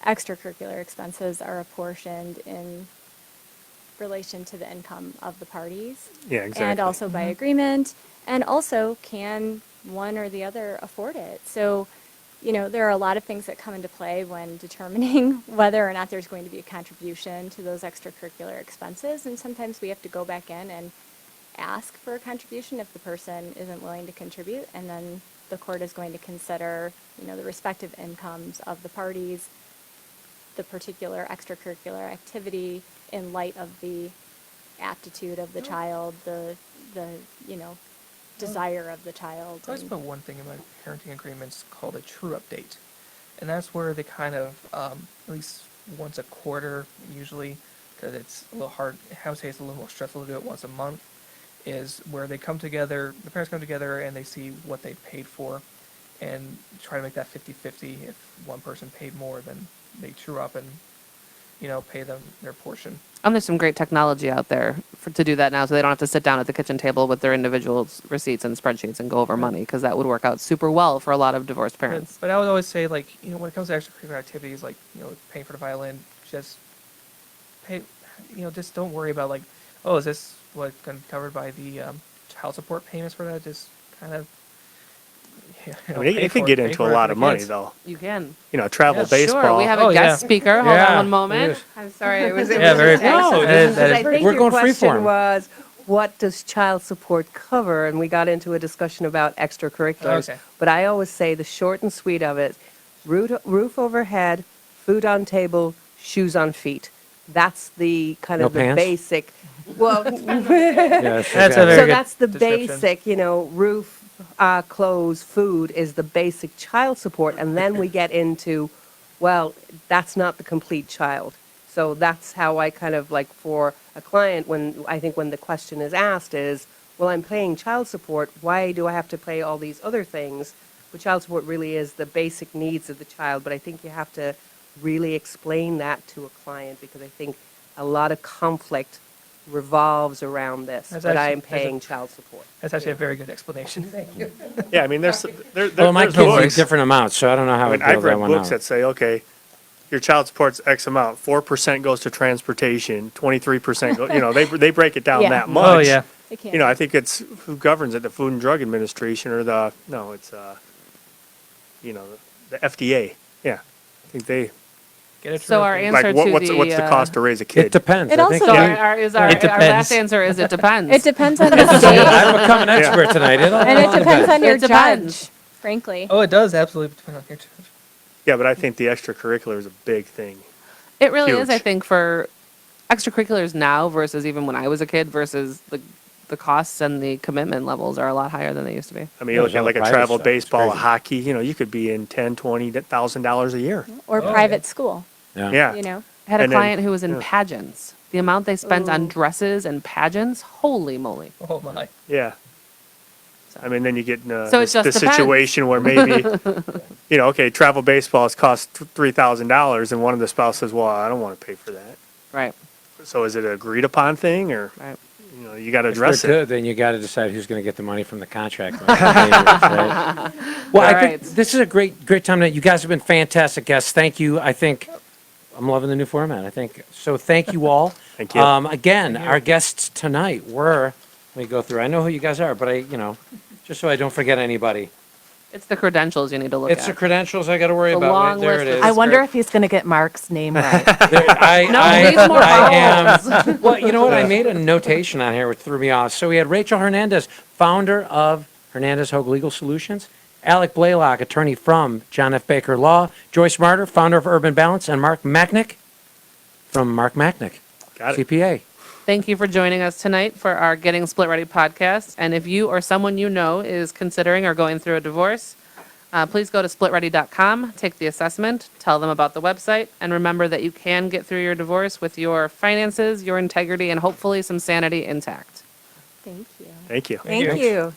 extracurricular expenses are apportioned in relation to the income of the parties. Yeah, exactly. And also by agreement, and also can one or the other afford it. So, there are a lot of things that come into play when determining whether or not there's going to be a contribution to those extracurricular expenses. And sometimes we have to go back in and ask for a contribution if the person isn't willing to contribute. And then the court is going to consider, the respective incomes of the parties, the particular extracurricular activity in light of the aptitude of the child, the desire of the child. I always put one thing in my parenting agreements called a true update. And that's where they kind of, at least once a quarter usually, because it's a little hard, I would say it's a little more stressful to do it once a month, is where they come together, the parents come together and they see what they paid for and try to make that 50-50. If one person paid more, then they true up and, pay them their portion. And there's some great technology out there to do that now, so they don't have to sit down at the kitchen table with their individual receipts and spreadsheets and go over money, because that would work out super well for a lot of divorced parents. But I would always say, when it comes to extracurricular activities, paying for the violin, just pay, just don't worry about, is this what's going to be covered by the child support payments for that? Just kind of, it can get into a lot of money, though. You can. Travel baseball. Sure, we have a guest speaker. Hold on one moment. I'm sorry, it was very excellent. good. I think We're your going free question form. was, what does child support cover? And we got into a discussion about extracurriculars. Okay. But I always say the short and sweet of it, roof overhead, food on table, shoes on feet. That's the kind of No the pants? basic. Well, Yes, That's okay. a very so good that's the description. basic, roof, clothes, food is the basic child support, and then we get into, well, that's not the complete child. So that's how I kind of for a client, when the question is asked is, well, I'm paying child support, why do I have to pay all these other things? But child support really is the basic needs of the child, but I think you have to really explain that to a client, because I think a lot of conflict revolves around this, That's but actually- I'm paying child support. That's actually a very good explanation. Thank you. Yeah, I mean, there's Well, my there's kids are books. different amounts, so I don't know how to build I've that read one books out. that say, okay, your child support's X amount, 4% goes to transportation, 23% go, they break it down Yeah. that much. Oh, yeah. They can't. I think it's who governs it, the Food and Drug Administration or the FDA. Yeah, I think they. Get it So true. our answer what's to what's the cost to raise a kid? It depends. It I think also- So you- our It last depends. answer is it depends. It depends on the state, I've become an expert tonight. and it depends on your It depends. judge, frankly. Oh, it does absolutely depend on your judge. Yeah, but I think the extracurricular is a big thing. It really is, I Huge. think, for extracurriculars now versus even when I was a kid versus the costs and the commitment levels are a lot higher than they used to be. I mean, Yeah, you look there's at all like the a private travel stuff. It's baseball, a crazy. hockey. You could be in $10,000-$20,000 a year. Or Oh, private school, Yeah. I had a And then- client who was in yeah. pageants. The amount they spent on dresses and pageants, holy moly. Oh, my. Yeah. I mean, then you get in So it just the depends. situation where maybe, okay, travel baseballs cost $3,000, and one of the spouses says, "Well, I don't want to pay for that." Right, So is it an agreed upon thing, or right. you got to If they're address it? good, then you got to decide who's going to get the money from the contract. Right? Well, I think Right. this is a great time tonight. You guys have been fantastic guests. Thank you. I think I'm loving the new format. I think so. Thank you all. Thank you. Again, our guests tonight were. Let me go through. I know who you guys are, but just so I don't forget anybody. It's the credentials you need to look It's the at. credentials I got to worry The about. long There it list of is. I wonder if he's going to get Mark's name right. I these more am. Well, you know what? I made a notation on here which threw me off. So we had Rachel Hernandez, founder of Hernandez Hogue Legal Solutions, Alec Blalock, attorney from John F. Baker Law, Joyce Marter, founder of Urban Balance, and Mark Machnic from Mark Machnic, Got it. CPA. Thank you for joining us tonight for our Getting Split Ready podcast. And if you or someone you know is considering or going through a divorce, please go to splitready.com, take the assessment, tell them about the website, and remember that you can get through your divorce with your finances, your integrity, and hopefully some sanity intact. Thank you. Thank you. Thank you.